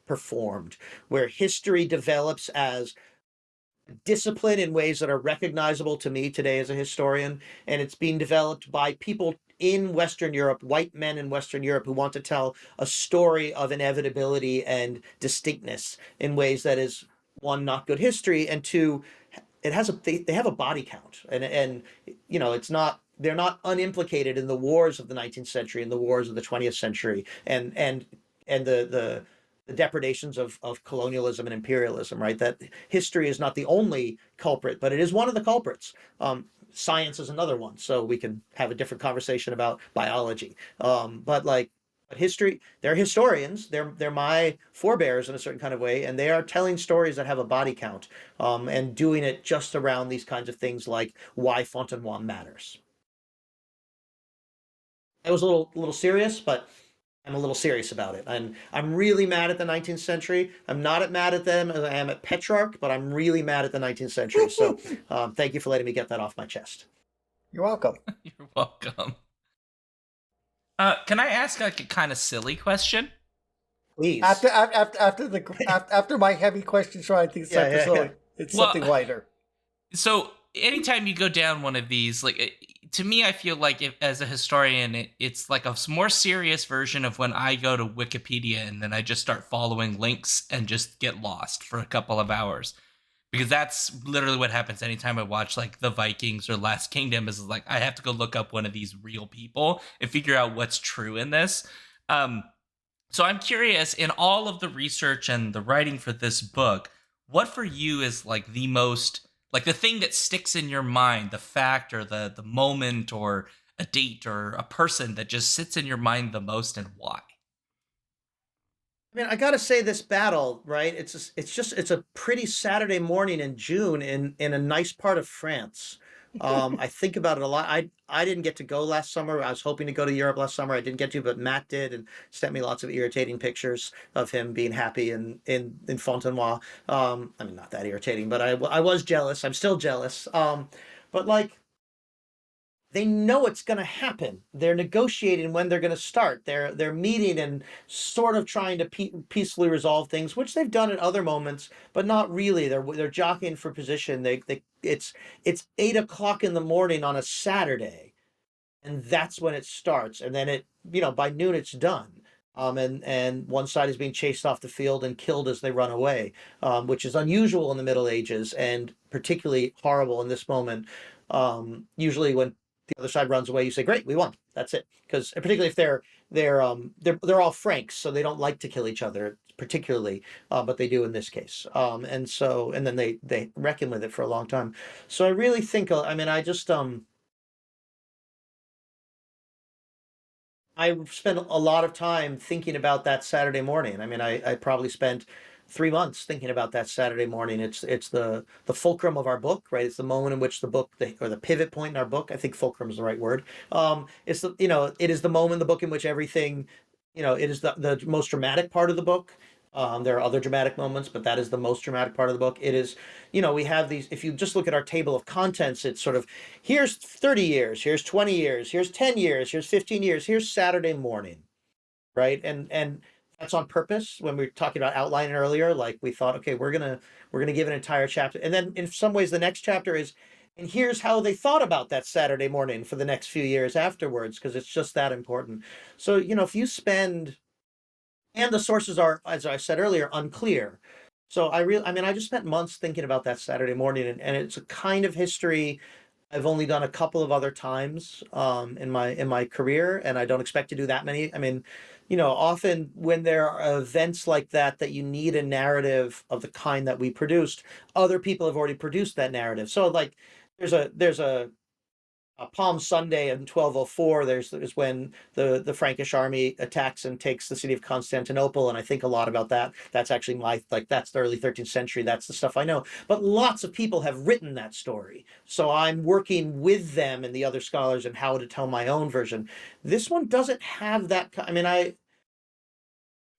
performed, where history develops as discipline in ways that are recognizable to me today as a historian, and it's being developed by people in Western Europe, white men in Western Europe who want to tell a story of inevitability and distinctness in ways that is, one, not good history, and two, it has they have a body count, and it's not, they're not unimplicated in the wars of the 19th century and the wars of the 20th century and the depredations of colonialism and imperialism, right? That history is not the only culprit, but it is one of the culprits. Science is another one, so we can have a different conversation about biology. But history, they're historians. They're my forebears in a certain kind of way, and they are telling stories that have a body count, and doing it just around these kinds of things like why Fontenoy matters. It was a little serious, but I'm a little serious about it. I'm really mad at the 19th century. I'm not mad at them as I am at Petrarch, but I'm really mad at the 19th century. So thank you for letting me get that off my chest. You're welcome. You're welcome. Can I ask like a kind of silly question? Please. After my heavy question, Shaun, I think it's time for silly. It's something lighter. So anytime you go down one of these, to me, I feel like as a historian, it's like a more serious version of when I go to Wikipedia and then I just start following links and just get lost for a couple of hours. Because that's literally what happens anytime I watch like the Vikings or Last Kingdom is like, I have to go look up one of these real people and figure out what's true in this. So I'm curious, in all of the research and the writing for this book, what for you is like the most, like the thing that sticks in your mind, the fact or the moment or a date or a person that just sits in your mind the most, and why? I mean, I got to say this battle, right? It's a pretty Saturday morning in June in a nice part of France. I think about it a lot. I didn't get to go last summer. I was hoping to go to Europe last summer. I didn't get to, but Matt did and sent me lots of irritating pictures of him being happy in Fontenoy. I mean, not that irritating, but I was jealous. I'm still jealous. But like, they know it's going to happen. They're negotiating when they're going to start. They're meeting and sort of trying to peacefully resolve things, which they've done at other moments, but not really. They're jockeying for position. It's 8 o'clock in the morning on a Saturday, and that's when it starts. And then by noon it's done. And one side is being chased off the field and killed as they run away, which is unusual in the Middle Ages and particularly horrible in this moment. Usually when the other side runs away, you say, great, we won. That's it. Because particularly if they're all Franks, so they don't like to kill each other particularly, but they do in this case. And then they reckon with it for a long time. So I really think, I mean, I just, I spent a lot of time thinking about that Saturday morning. I mean, I probably spent 3 months thinking about that Saturday morning. It's the fulcrum of our book, right? It's the moment in which the book, or the pivot point in our book. I think fulcrum is the right word. It's the, it is the moment in the book in which everything, it is the most dramatic part of the book. There are other dramatic moments, but that is the most dramatic part of the book. It is, we have these, if you just look at our table of contents, it's sort of, here's 30 years, here's 20 years, here's 10 years, here's 15 years, here's Saturday morning, right? And that's on purpose. When we were talking about outlining earlier, like we thought, okay, we're gonna give an entire chapter. And then in some ways, the next chapter is, and here's how they thought about that Saturday morning for the next few years afterwards, because it's just that important. So, if you spend, and the sources are, as I said earlier, unclear. So I just spent months thinking about that Saturday morning, and it's a kind of history I've only done a couple of other times in my career, and I don't expect to do that many. I mean, often when there are events like that you need a narrative of the kind that we produced, other people have already produced that narrative. So like, there's a Palm Sunday in 1204, is when the Frankish army attacks and takes the city of Constantinople, and I think a lot about that. That's actually that's the early 13th century. That's the stuff I know. But lots of people have written that story, so I'm working with them and the other scholars and how to tell my own version. This one doesn't have that. I mean,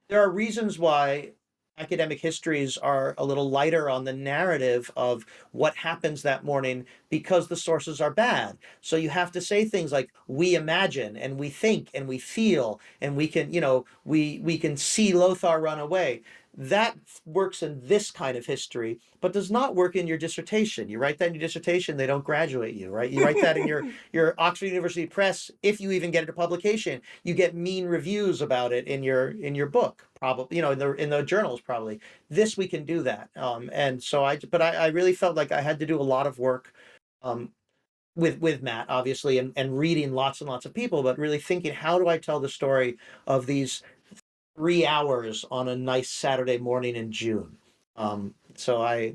there are reasons why academic histories are a little lighter on the narrative of what happens that morning, because the sources are bad. So you have to say things like, we imagine and we think and we feel, and we can, we can see Lothar run away. That works in this kind of history, but does not work in your dissertation. You write that in your dissertation, they don't graduate you, right? You write that in your Oxford University Press, if you even get it to publication, you get mean reviews about it in your book, probably, in the journals, probably. This, we can do that. And so I really felt like I had to do a lot of work with Matt, obviously, and reading lots and lots of people, but really thinking, how do I tell the story of these 3 hours on a nice Saturday morning in June? So I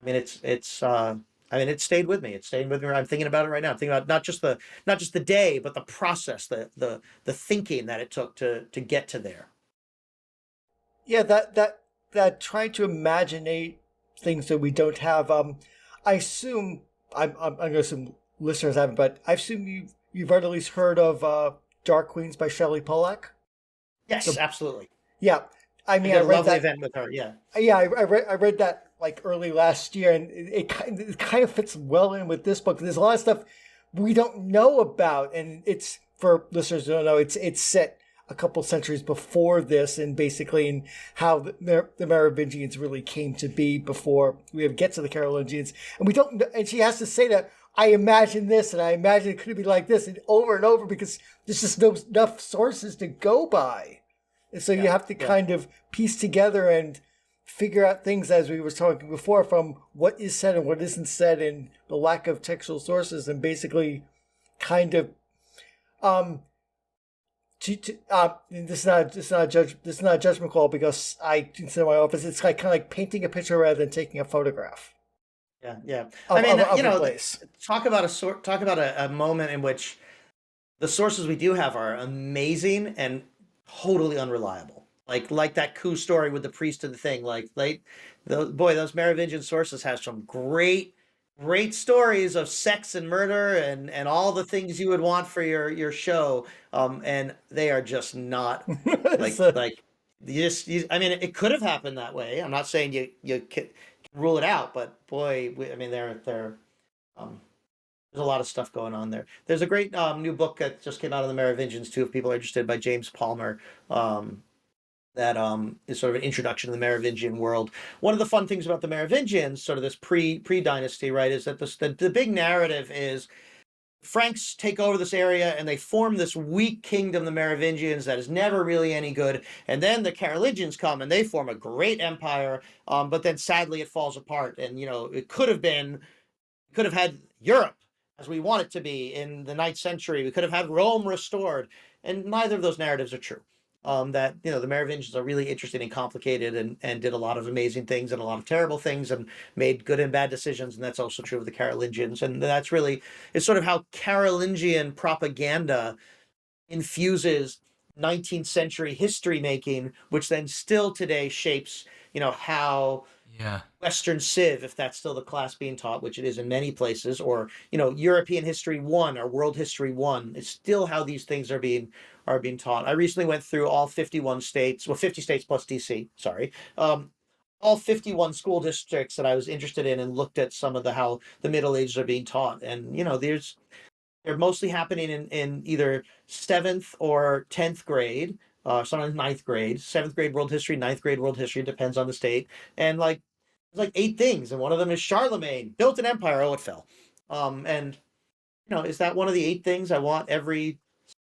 mean, it stayed with me. It stayed with me. I'm thinking about it right now. I'm thinking about not just the day, but the process, the thinking that it took to get to there. Yeah, that trying to imagine things that we don't have. I assume I'm going to assume listeners haven't, but I assume you've at least heard of Dark Queens by Shelley Pollack. Yes, absolutely. Yeah, I mean, I read that event with her. Yeah, I read that like early last year, and it kind of fits well in with this book. There's a lot of stuff we don't know about, and it's, for listeners who don't know, it's set a couple centuries before this, and basically in how the Merovingians really came to be before we get to the Carolingians, and we don't. And she has to say that, I imagine this, and I imagine it could be like this, and over, because there's just no enough sources to go by. And so you have to kind of piece together and figure out things, as we were talking before, from what is said and what isn't said, and the lack of textual sources, and basically kind of this is not a judgment call, because I consider my office, it's like kind of like painting a picture rather than taking a photograph. Yeah. I mean, talk about a moment in which the sources we do have are amazing and totally unreliable. Like that coup story with the priest and the thing. Those Merovingian sources have some great stories of sex and murder and all the things you would want for your show. And they are just not I mean, it could have happened that way. I'm not saying you can rule it out, but boy, I mean, there's a lot of stuff going on there. There's a great new book that just came out on the Merovingians too, if people are interested, by James Palmer. That is sort of an introduction to the Merovingian world. One of the fun things about the Merovingians, sort of this pre-dynasty, right, is that the big narrative is Franks take over this area and they form this weak kingdom, the Merovingians, that is never really any good. And then the Carolingians come and they form a great empire, but then sadly it falls apart. And, it could have had Europe as we want it to be in the 9th century. We could have had Rome restored. And neither of those narratives are true. The Merovingians are really interesting and complicated, and did a lot of amazing things and a lot of terrible things, and made good and bad decisions. And that's also true of the Carolingians. And that's really, it's sort of how Carolingian propaganda infuses 19th century history making, which then still today shapes, how Western Civ, if that's still the class being taught, which it is in many places, or, European History 1 or World History 1, it's still how these things are being taught. I recently went through all 51 states, 50 states plus DC, sorry, all 51 school districts that I was interested in, and looked at some of how the Middle Ages are being taught. And, they're mostly happening in either 7th or 10th grade, sometimes 9th grade, 7th grade world history, 9th grade world history, depends on the state. And there's 8 things. And one of them is Charlemagne built an empire. Oh, it fell. And, is that one of the 8 things I want every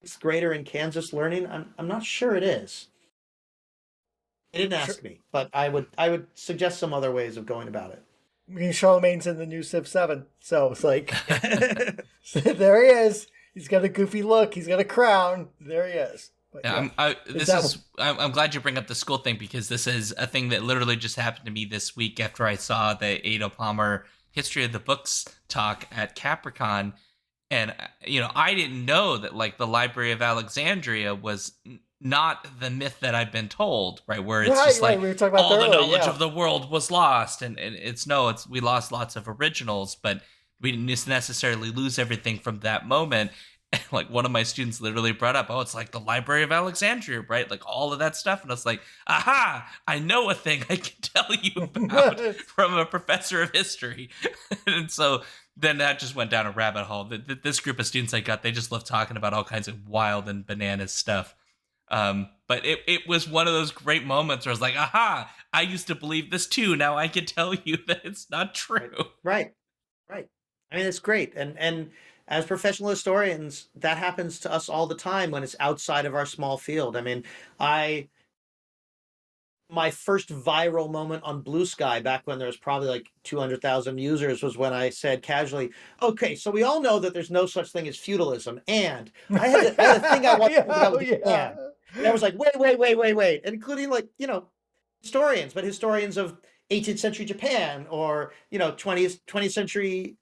6th grader in Kansas learning? I'm not sure it is. They didn't ask me, but I would suggest some other ways of going about it. I mean, Charlemagne's in the new Civ 7, so it's like, there he is. He's got a goofy look. He's got a crown. There he is. But, I'm glad you bring up the school thing, because this is a thing that literally just happened to me this week after I saw the Ada Palmer History of the Books talk at Capricorn. And, I didn't know that, the Library of Alexandria was not the myth that I've been told, right? Where it's we were talking about all the knowledge of the world was lost. And we lost lots of originals, but we didn't necessarily lose everything from that moment. And, one of my students literally brought up, it's like the Library of Alexandria, right? All of that stuff. And I was like, aha, I know a thing I can tell you about from a professor of history. And so then that just went down a rabbit hole. This group of students I got, they just love talking about all kinds of wild and bananas stuff. But it was one of those great moments where I was like, aha, I used to believe this too. Now I can tell you that it's not true. Right. I mean, it's great. And as professional historians, that happens to us all the time when it's outside of our small field. I mean, my first viral moment on Blue Sky, back when there was probably 200,000 users, was when I said casually, okay, so we all know that there's no such thing as feudalism. And I had a thing I wanted to talk about with Japan. And I was like, wait, including historians, but historians of 18th century Japan, or, 20th century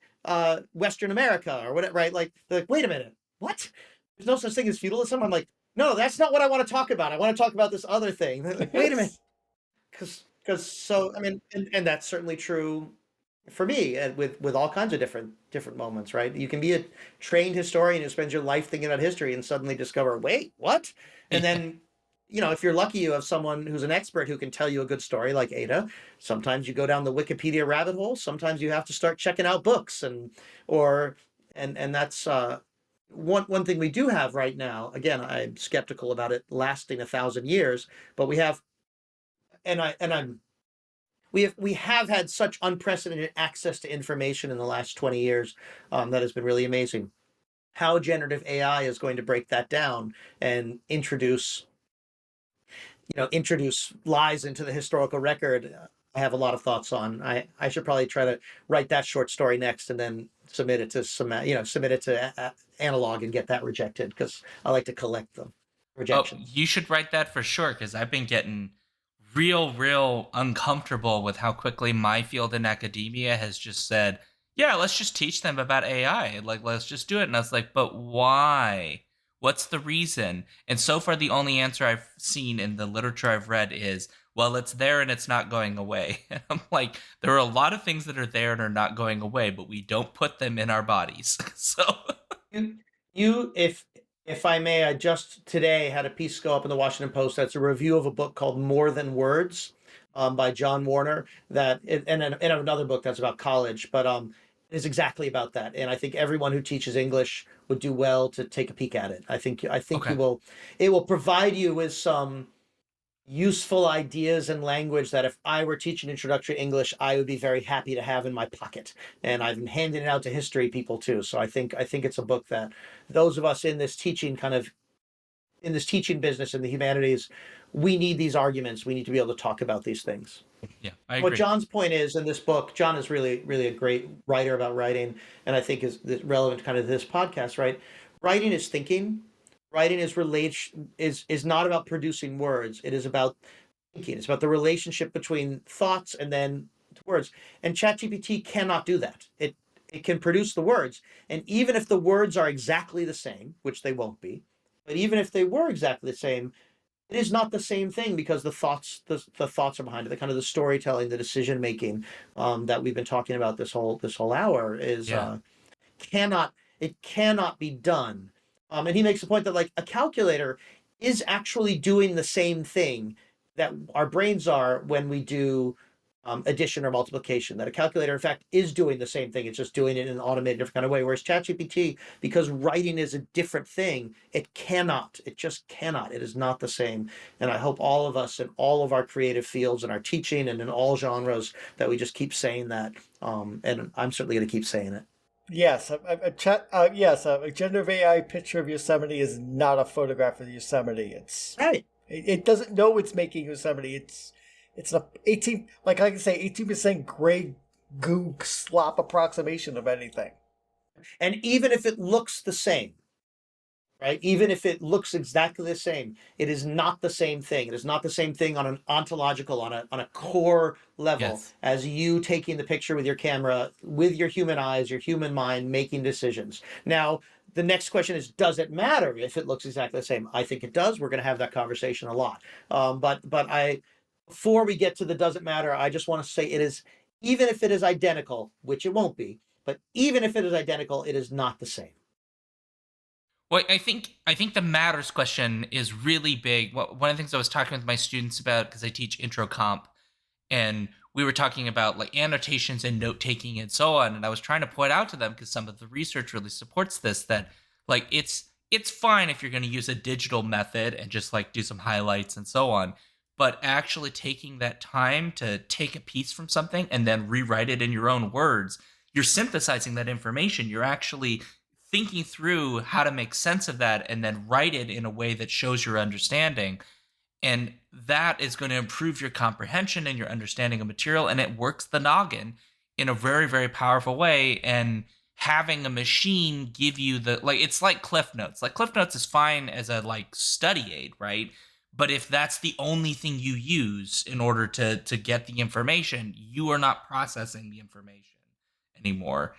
Western America, or whatever, right? They're like, wait a minute, what? There's no such thing as feudalism? I'm like, no, that's not what I want to talk about. I want to talk about this other thing. They're like, wait a minute. Because so, I mean, and that's certainly true for me, and with all kinds of different moments, right? You can be a trained historian who spends your life thinking about history and suddenly discover, wait, what? And then, if you're lucky, you have someone who's an expert who can tell you a good story, like Ada. Sometimes you go down the Wikipedia rabbit hole. Sometimes you have to start checking out books, and that's one thing we do have right now. Again, I'm skeptical about it lasting 1,000 years, but we have, we have had such unprecedented access to information in the last 20 years that has been really amazing. How generative AI is going to break that down and introduce lies into the historical record, I have a lot of thoughts on. I should probably try to write that short story next, and then submit it to analog and get that rejected, because I like to collect them rejections. You should write that for sure, because I've been getting real uncomfortable with how quickly my field in academia has just said, yeah, let's just teach them about AI. Let's just do it. And I was like, but why? What's the reason? And so far, the only answer I've seen in the literature I've read is, well, it's there and it's not going away. And I'm like, there are a lot of things that are there and are not going away, but we don't put them in our bodies. So if I may, I just today had a piece go up in the Washington Post that's a review of a book called More Than Words by John Warner, and another book that's about college, but is exactly about that. And I think everyone who teaches English would do well to take a peek at it. I think okay. It will provide you with some useful ideas and language that if I were teaching introductory English, I would be very happy to have in my pocket. And I've been handing it out to history people too. So I think it's a book that those of us in this teaching business in the humanities, we need these arguments. We need to be able to talk about these things. Yeah, I agree. What John's point is in this book, John is really, really a great writer about writing, and I think is relevant kind of to this podcast, right? Writing is thinking. Writing is not about producing words. It is about thinking. It's about the relationship between thoughts and then words. And ChatGPT cannot do that. It can produce the words, and even if the words are exactly the same, which they won't be, But even if they were exactly the same, it is not the same thing because the thoughts are behind it. The kind of the storytelling, the decision making that we've been talking about this whole hour is Yeah. Cannot it cannot be done. And he makes the point that like a calculator is actually doing the same thing that our brains are when we do addition or multiplication. That a calculator, in fact, is doing the same thing. It's just doing it in an automated, different kind of way. Whereas ChatGPT, because writing is a different thing, it cannot. It just cannot. It is not the same. And I hope all of us in all of our creative fields and our teaching and in all genres that we just keep saying that. And I'm certainly going to keep saying it. Yes, a generative AI picture of Yosemite is not a photograph of Yosemite. Right. It doesn't know it's making Yosemite. It's a 18, like I can say, 18% gray goo slop approximation of anything. And even if it looks the same, right? Even if it looks exactly the same, it is not the same thing. It is not the same thing on an ontological, on a core level Yes. as you taking the picture with your camera, with your human eyes, your human mind, making decisions. Now, the next question is, does it matter if it looks exactly the same? I think it does. We're going to have that conversation a lot. Before we get to the does it matter, I just want to say it is, even if it is identical, which it won't be, but even if it is identical, it is not the same. Well, I think the matters question is really big. One of the things I was talking with my students about, because I teach intro comp, and we were talking about like annotations and note taking and so on, and I was trying to point out to them, because some of the research really supports this, that like it's fine if you're going to use a digital method and just like do some highlights and so on, but actually taking that time to take a piece from something and then rewrite it in your own words, you're synthesizing that information. You're actually thinking through how to make sense of that and then write it in a way that shows your understanding. And that is going to improve your comprehension and your understanding of material. And it works the noggin in a very, very powerful way. And having a machine give you the, like, it's like Cliff Notes. Like, Cliff Notes is fine as a like study aid, right? But if that's the only thing you use in order to get the information, you are not processing the information anymore.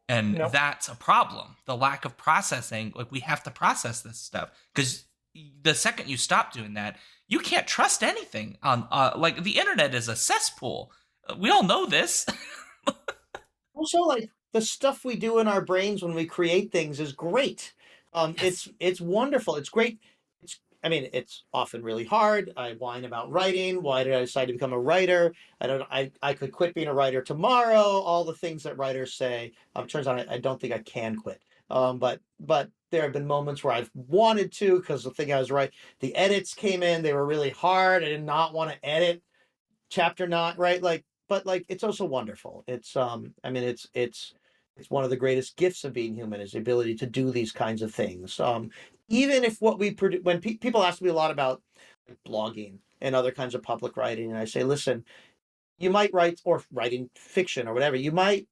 And No. that's a problem. The lack of processing, like, we have to process this stuff, because the second you stop doing that, you can't trust anything on like, the internet is a cesspool. We all know this. Also, like the stuff we do in our brains when we create things is great. Yes. It's wonderful. It's great. I mean, it's often really hard. I whine about writing. Why did I decide to become a writer? I could quit being a writer tomorrow. All the things that writers say. Turns out I don't think I can quit. But there have been moments where I've wanted to, because the thing I was right. The edits came in. They were really hard. I did not want to edit chapter not right, like, but like it's also wonderful. It's I mean it's one of the greatest gifts of being human, is the ability to do these kinds of things. Even if what we produce, when people ask me a lot about like, blogging and other kinds of public writing, and I say, listen, you might write, or writing fiction or whatever, you might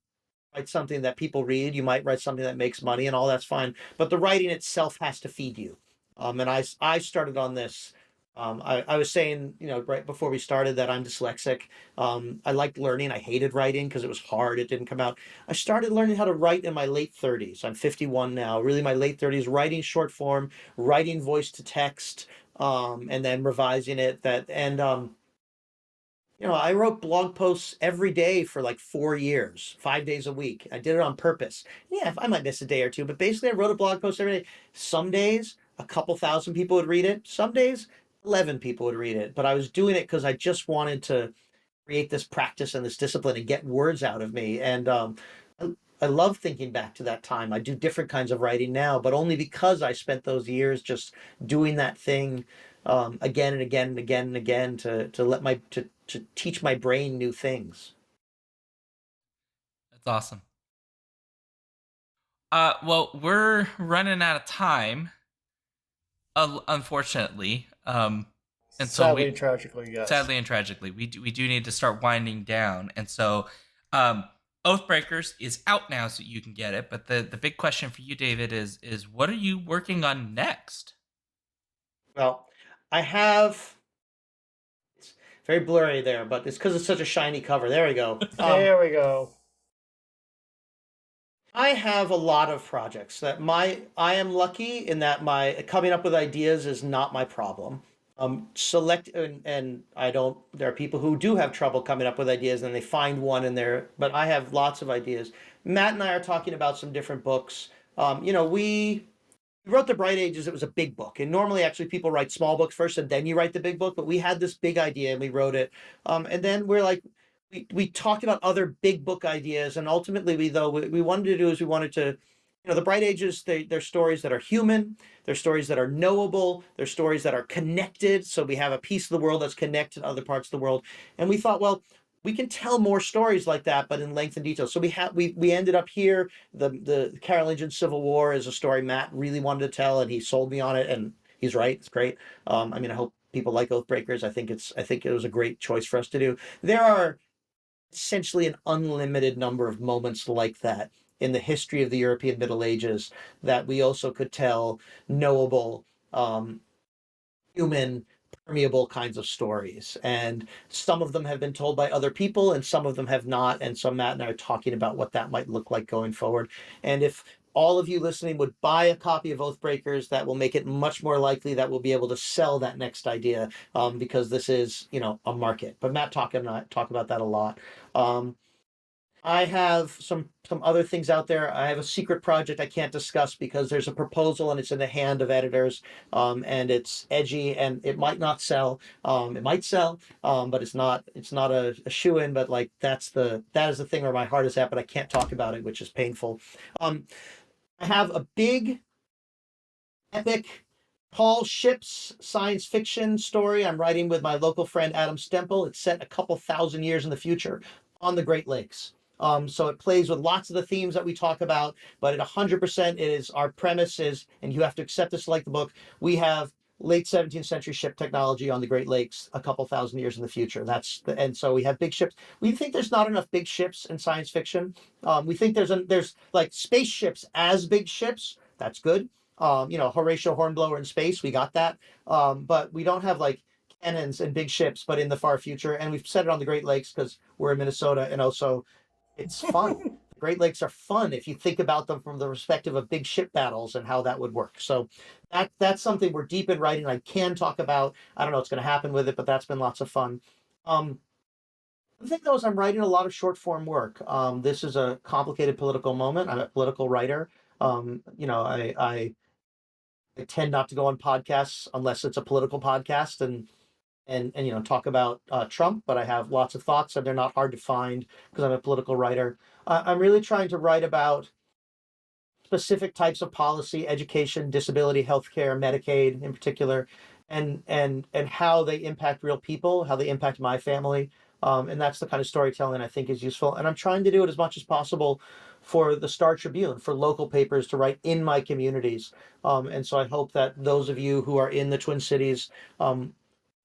write something that people read, you might write something that makes money, and all that's fine, but the writing itself has to feed you. And I started on this. I was saying, right before we started, that I'm dyslexic. I liked learning. I hated writing because it was hard. It didn't come out. I started learning how to write in my late 30s. I'm 51 now, really my late 30s, writing short form, writing voice to text, and then revising it. I wrote blog posts every day for like 4 years, 5 days a week. I did it on purpose. Yeah, I might miss a day or two, but basically I wrote a blog post every day. Some days, a couple thousand people would read it. Some days, 11 people would read it. But I was doing it because I just wanted to create this practice and this discipline and get words out of me. And I love thinking back to that time. I do different kinds of writing now, but only because I spent those years just doing that thing again and again and again and again to teach my brain new things. That's awesome. Well, we're running out of time, unfortunately. And so Sadly and tragically, yes. Sadly and tragically, we do need to start winding down. And so, Oathbreakers is out now, so you can get it. But the big question for you, David, is what are you working on next? Well, I have. It's very blurry there, but it's because it's such a shiny cover. There we go. There we go. I have a lot of projects that I am lucky in that my coming up with ideas is not my problem. Select and I don't. There are people who do have trouble coming up with ideas, and they find one in there. But I have lots of ideas. Matt and I are talking about some different books. We wrote the Bright Ages. It was a big book, and normally, actually, people write small books first, and then you write the big book. But we had this big idea, and we wrote it. And then we're like, we talked about other big book ideas, and ultimately, we wanted to do is we wanted to, the Bright Ages. They're stories that are human. They're stories that are knowable. They're stories that are connected. So we have a piece of the world that's connected to other parts of the world, and we thought, well, we can tell more stories like that, but in length and detail. So we ended up here. The Carolingian Civil War is a story Matt really wanted to tell, and he sold me on it, and he's right. It's great. I hope people like Oathbreakers. I think it was a great choice for us to do. There are essentially an unlimited number of moments like that in the history of the European Middle Ages that we also could tell knowable, human, permeable kinds of stories. And some of them have been told by other people and some of them have not. And so Matt and I are talking about what that might look like going forward. And if all of you listening would buy a copy of Oathbreakers, that will make it much more likely that we'll be able to sell that next idea, because this is, a market. But Matt talk about that a lot. I have some other things out there. I have a secret project I can't discuss because there's a proposal and it's in the hand of editors, and it's edgy and it might not sell. It might sell, but it's not a shoe-in. But like that is the thing where my heart is at, but I can't talk about it, which is painful. I have a big, epic, tall ships science fiction story I'm writing with my local friend Adam Stempel. It's set a couple thousand years in the future on the Great Lakes. So it plays with lots of the themes that we talk about, but at 100%, our premise is, and you have to accept this like the book, we have late 17th century ship technology on the Great Lakes a couple thousand years in the future. And so we have big ships. We think there's not enough big ships in science fiction. We think there's like spaceships as big ships. That's good. Horatio Hornblower in space, we got that. But we don't have like cannons and big ships, but in the far future. And we've set it on the Great Lakes because we're in Minnesota, and also it's fun. The Great Lakes are fun if you think about them from the perspective of big ship battles and how that would work. So that's something we're deep in writing. I can talk about. I don't know what's going to happen with it, but that's been lots of fun. The thing though is I'm writing a lot of short form work. This is a complicated political moment. I'm a political writer. I tend not to go on podcasts unless it's a political podcast and talk about Trump, but I have lots of thoughts and they're not hard to find because I'm a political writer. I'm really trying to write about specific types of policy, education, disability, healthcare, Medicaid in particular, and how they impact real people, how they impact my family. And that's the kind of storytelling I think is useful. And I'm trying to do it as much as possible for the Star Tribune, for local papers to write in my communities. And so I hope that those of you who are in the Twin Cities will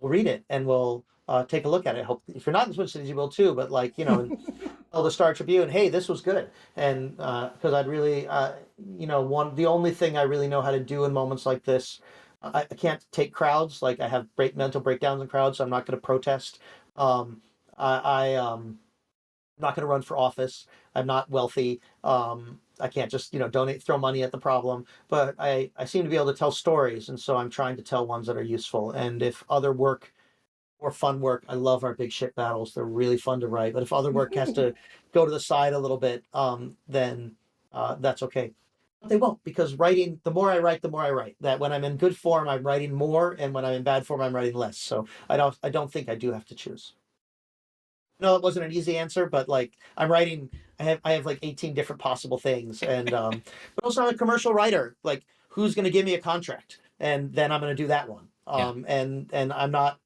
read it and will take a look at it. I hope if you're not in the Twin Cities, you will too. But tell the Star Tribune, hey, this was good. And because I'd really, the only thing I really know how to do in moments like this, I can't take crowds. Like I have mental breakdowns in crowds, so I'm not going to protest. I'm not going to run for office. I'm not wealthy. I can't just, donate, throw money at the problem. But I seem to be able to tell stories. And so I'm trying to tell ones that are useful. And if other work or fun work, I love our big ship battles. They're really fun to write. But if other work has to go to the side a little bit, then that's okay. But they won't, because writing, the more I write, the more I write. That when I'm in good form, I'm writing more. And when I'm in bad form, I'm writing less. So I don't think I do have to choose. No, it wasn't an easy answer, but like I'm writing, I have like 18 different possible things, and but also I'm a commercial writer. Like, who's going to give me a contract, and then I'm going to do that one. And I'm not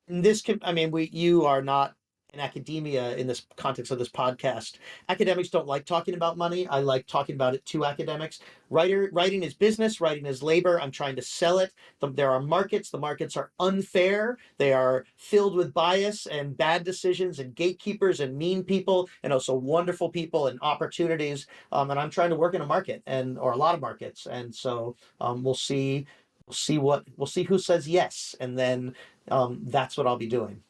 in this. You are not in academia in this context of this podcast. Academics don't like talking about money. I like talking about it to academics. Writing is business. Writing is labor. I'm trying to sell it. There are markets. The markets are unfair. They are filled with bias and bad decisions and gatekeepers and mean people and also wonderful people and opportunities. And I'm trying to work in a market or a lot of markets. And so we'll see who says yes. And then that's what I'll be doing.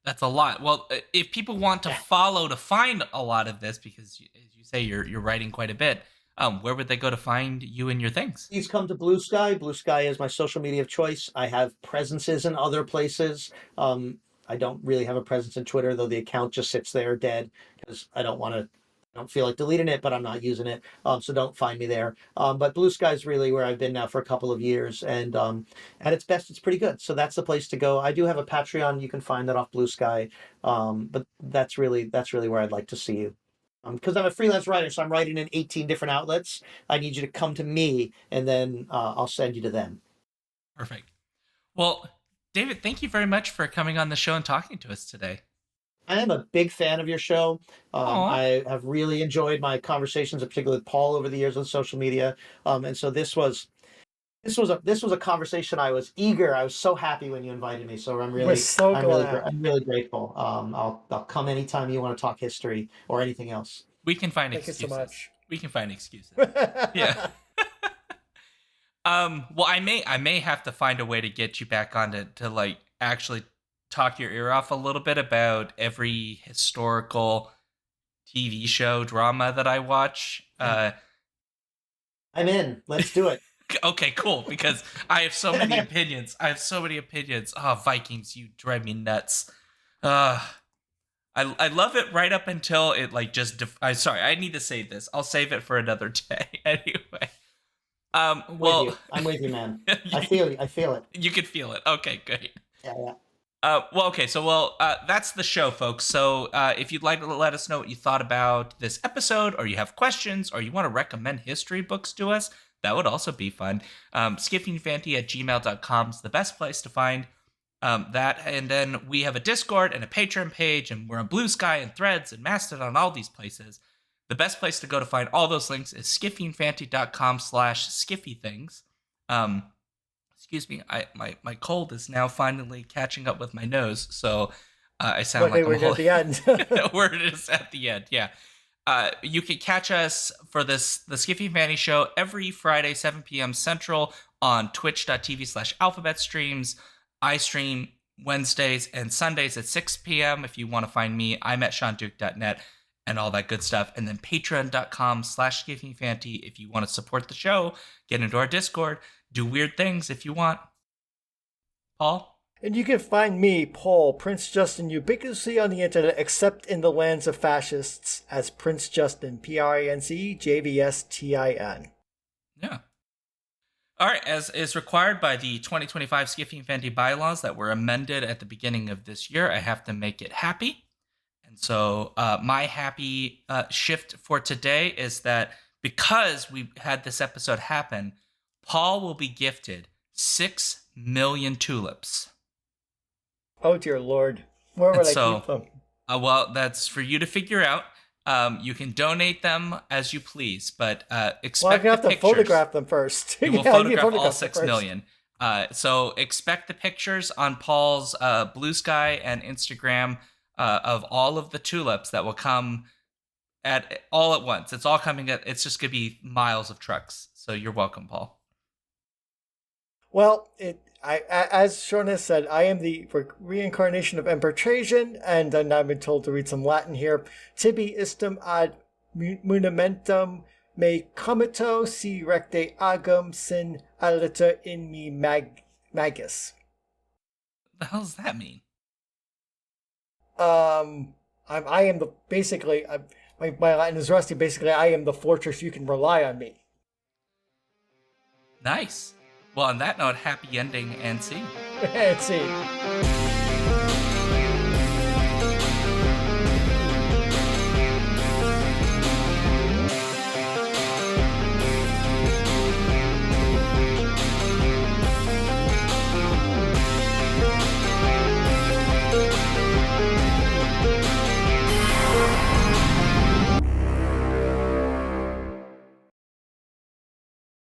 That's a lot. Well, if people want to follow to find a lot of this, because as you say, you're writing quite a bit, where would they go to find you and your things? Please come to Blue Sky. Blue Sky is my social media of choice. I have presences in other places. I don't really have a presence in Twitter, though the account just sits there dead because I don't feel like deleting it, but I'm not using it. So don't find me there. But Blue Sky is really where I've been now for a couple of years. And at its best, it's pretty good. So that's the place to go. I do have a Patreon. You can find that off Blue Sky. But that's really where I'd like to see you. Because I'm a freelance writer, so I'm writing in 18 different outlets. I need you to come to me, and then I'll send you to them. Perfect. Well, David, thank you very much for coming on the show and talking to us today. I am a big fan of your show. I have really enjoyed my conversations, particularly with Paul, over the years on social media. And so this was a conversation I was eager. I was so happy when you invited me. So I'm really grateful. I'll come anytime you want to talk history or anything else. We can find excuses. Thank you so much. We can find excuses. Yeah. Well, I may have to find a way to get you back on to like actually talk your ear off a little bit about every historical TV show drama that I watch. I'm in. Let's do it. Okay, cool. Because I have so many opinions. Oh, Vikings, you drive me nuts. I love it right up until it like just. Sorry, I need to save this. I'll save it for another day. Anyway. Well, I'm with you, man. I feel it. You can feel it. Okay, great. Yeah. That's the show, folks. So if you'd like to let us know what you thought about this episode, or you have questions, or you want to recommend history books to us, that would also be fun. skiffingfanty@gmail.com is the best place to find that. And then we have a Discord and a Patreon page, and we're on Blue Sky and Threads and Mastodon, all these places. The best place to go to find all those links is skiffingfanty.com/skiffythings. Excuse me, my cold is now finally catching up with my nose, so I sound like I'm at the end. Where it is at the end, yeah. You can catch us for the Skiffy Fanty Show every Friday, 7 p.m. Central on twitch.tv/alphabetstreams. I stream Wednesdays and Sundays at 6 p.m. If you want to find me, I'm at ShaunDuke.net and all that good stuff. And then patreon.com/skiffyfanty if you want to support the show, get into our Discord, do weird things if you want. Paul? And you can find me, Paul, Prince Justin, ubiquitously on the internet, except in the lands of fascists, as Prince Justin, PRINCEJVSTIN. Yeah. All right, as is required by the 2025 Skiffy and Fanty bylaws that were amended at the beginning of this year, I have to make it happy. And so my happy shift for today is that because we had this episode happen, Paul will be gifted 6 million tulips. Oh, dear Lord. Where would I keep them? Well, that's for you to figure out. You can donate them as you please, but expect well, I have to photograph them first. You will photograph all 6 million. So expect the pictures on Paul's Blue Sky and Instagram of all of the tulips that will come all at once. It's all coming it's just going to be miles of trucks. So you're welcome, Paul. Well, as Shaun has said, I am the reincarnation of Emperor Trajan, and I've been told to read some Latin here. Tibi istum ad monumentum me comito si recte agam sin aliter in me magis. What the hell does that mean? I am the basically my Latin is rusty. Basically, I am the fortress you can rely on me. Nice. Well, on that note, happy ending and see. And see.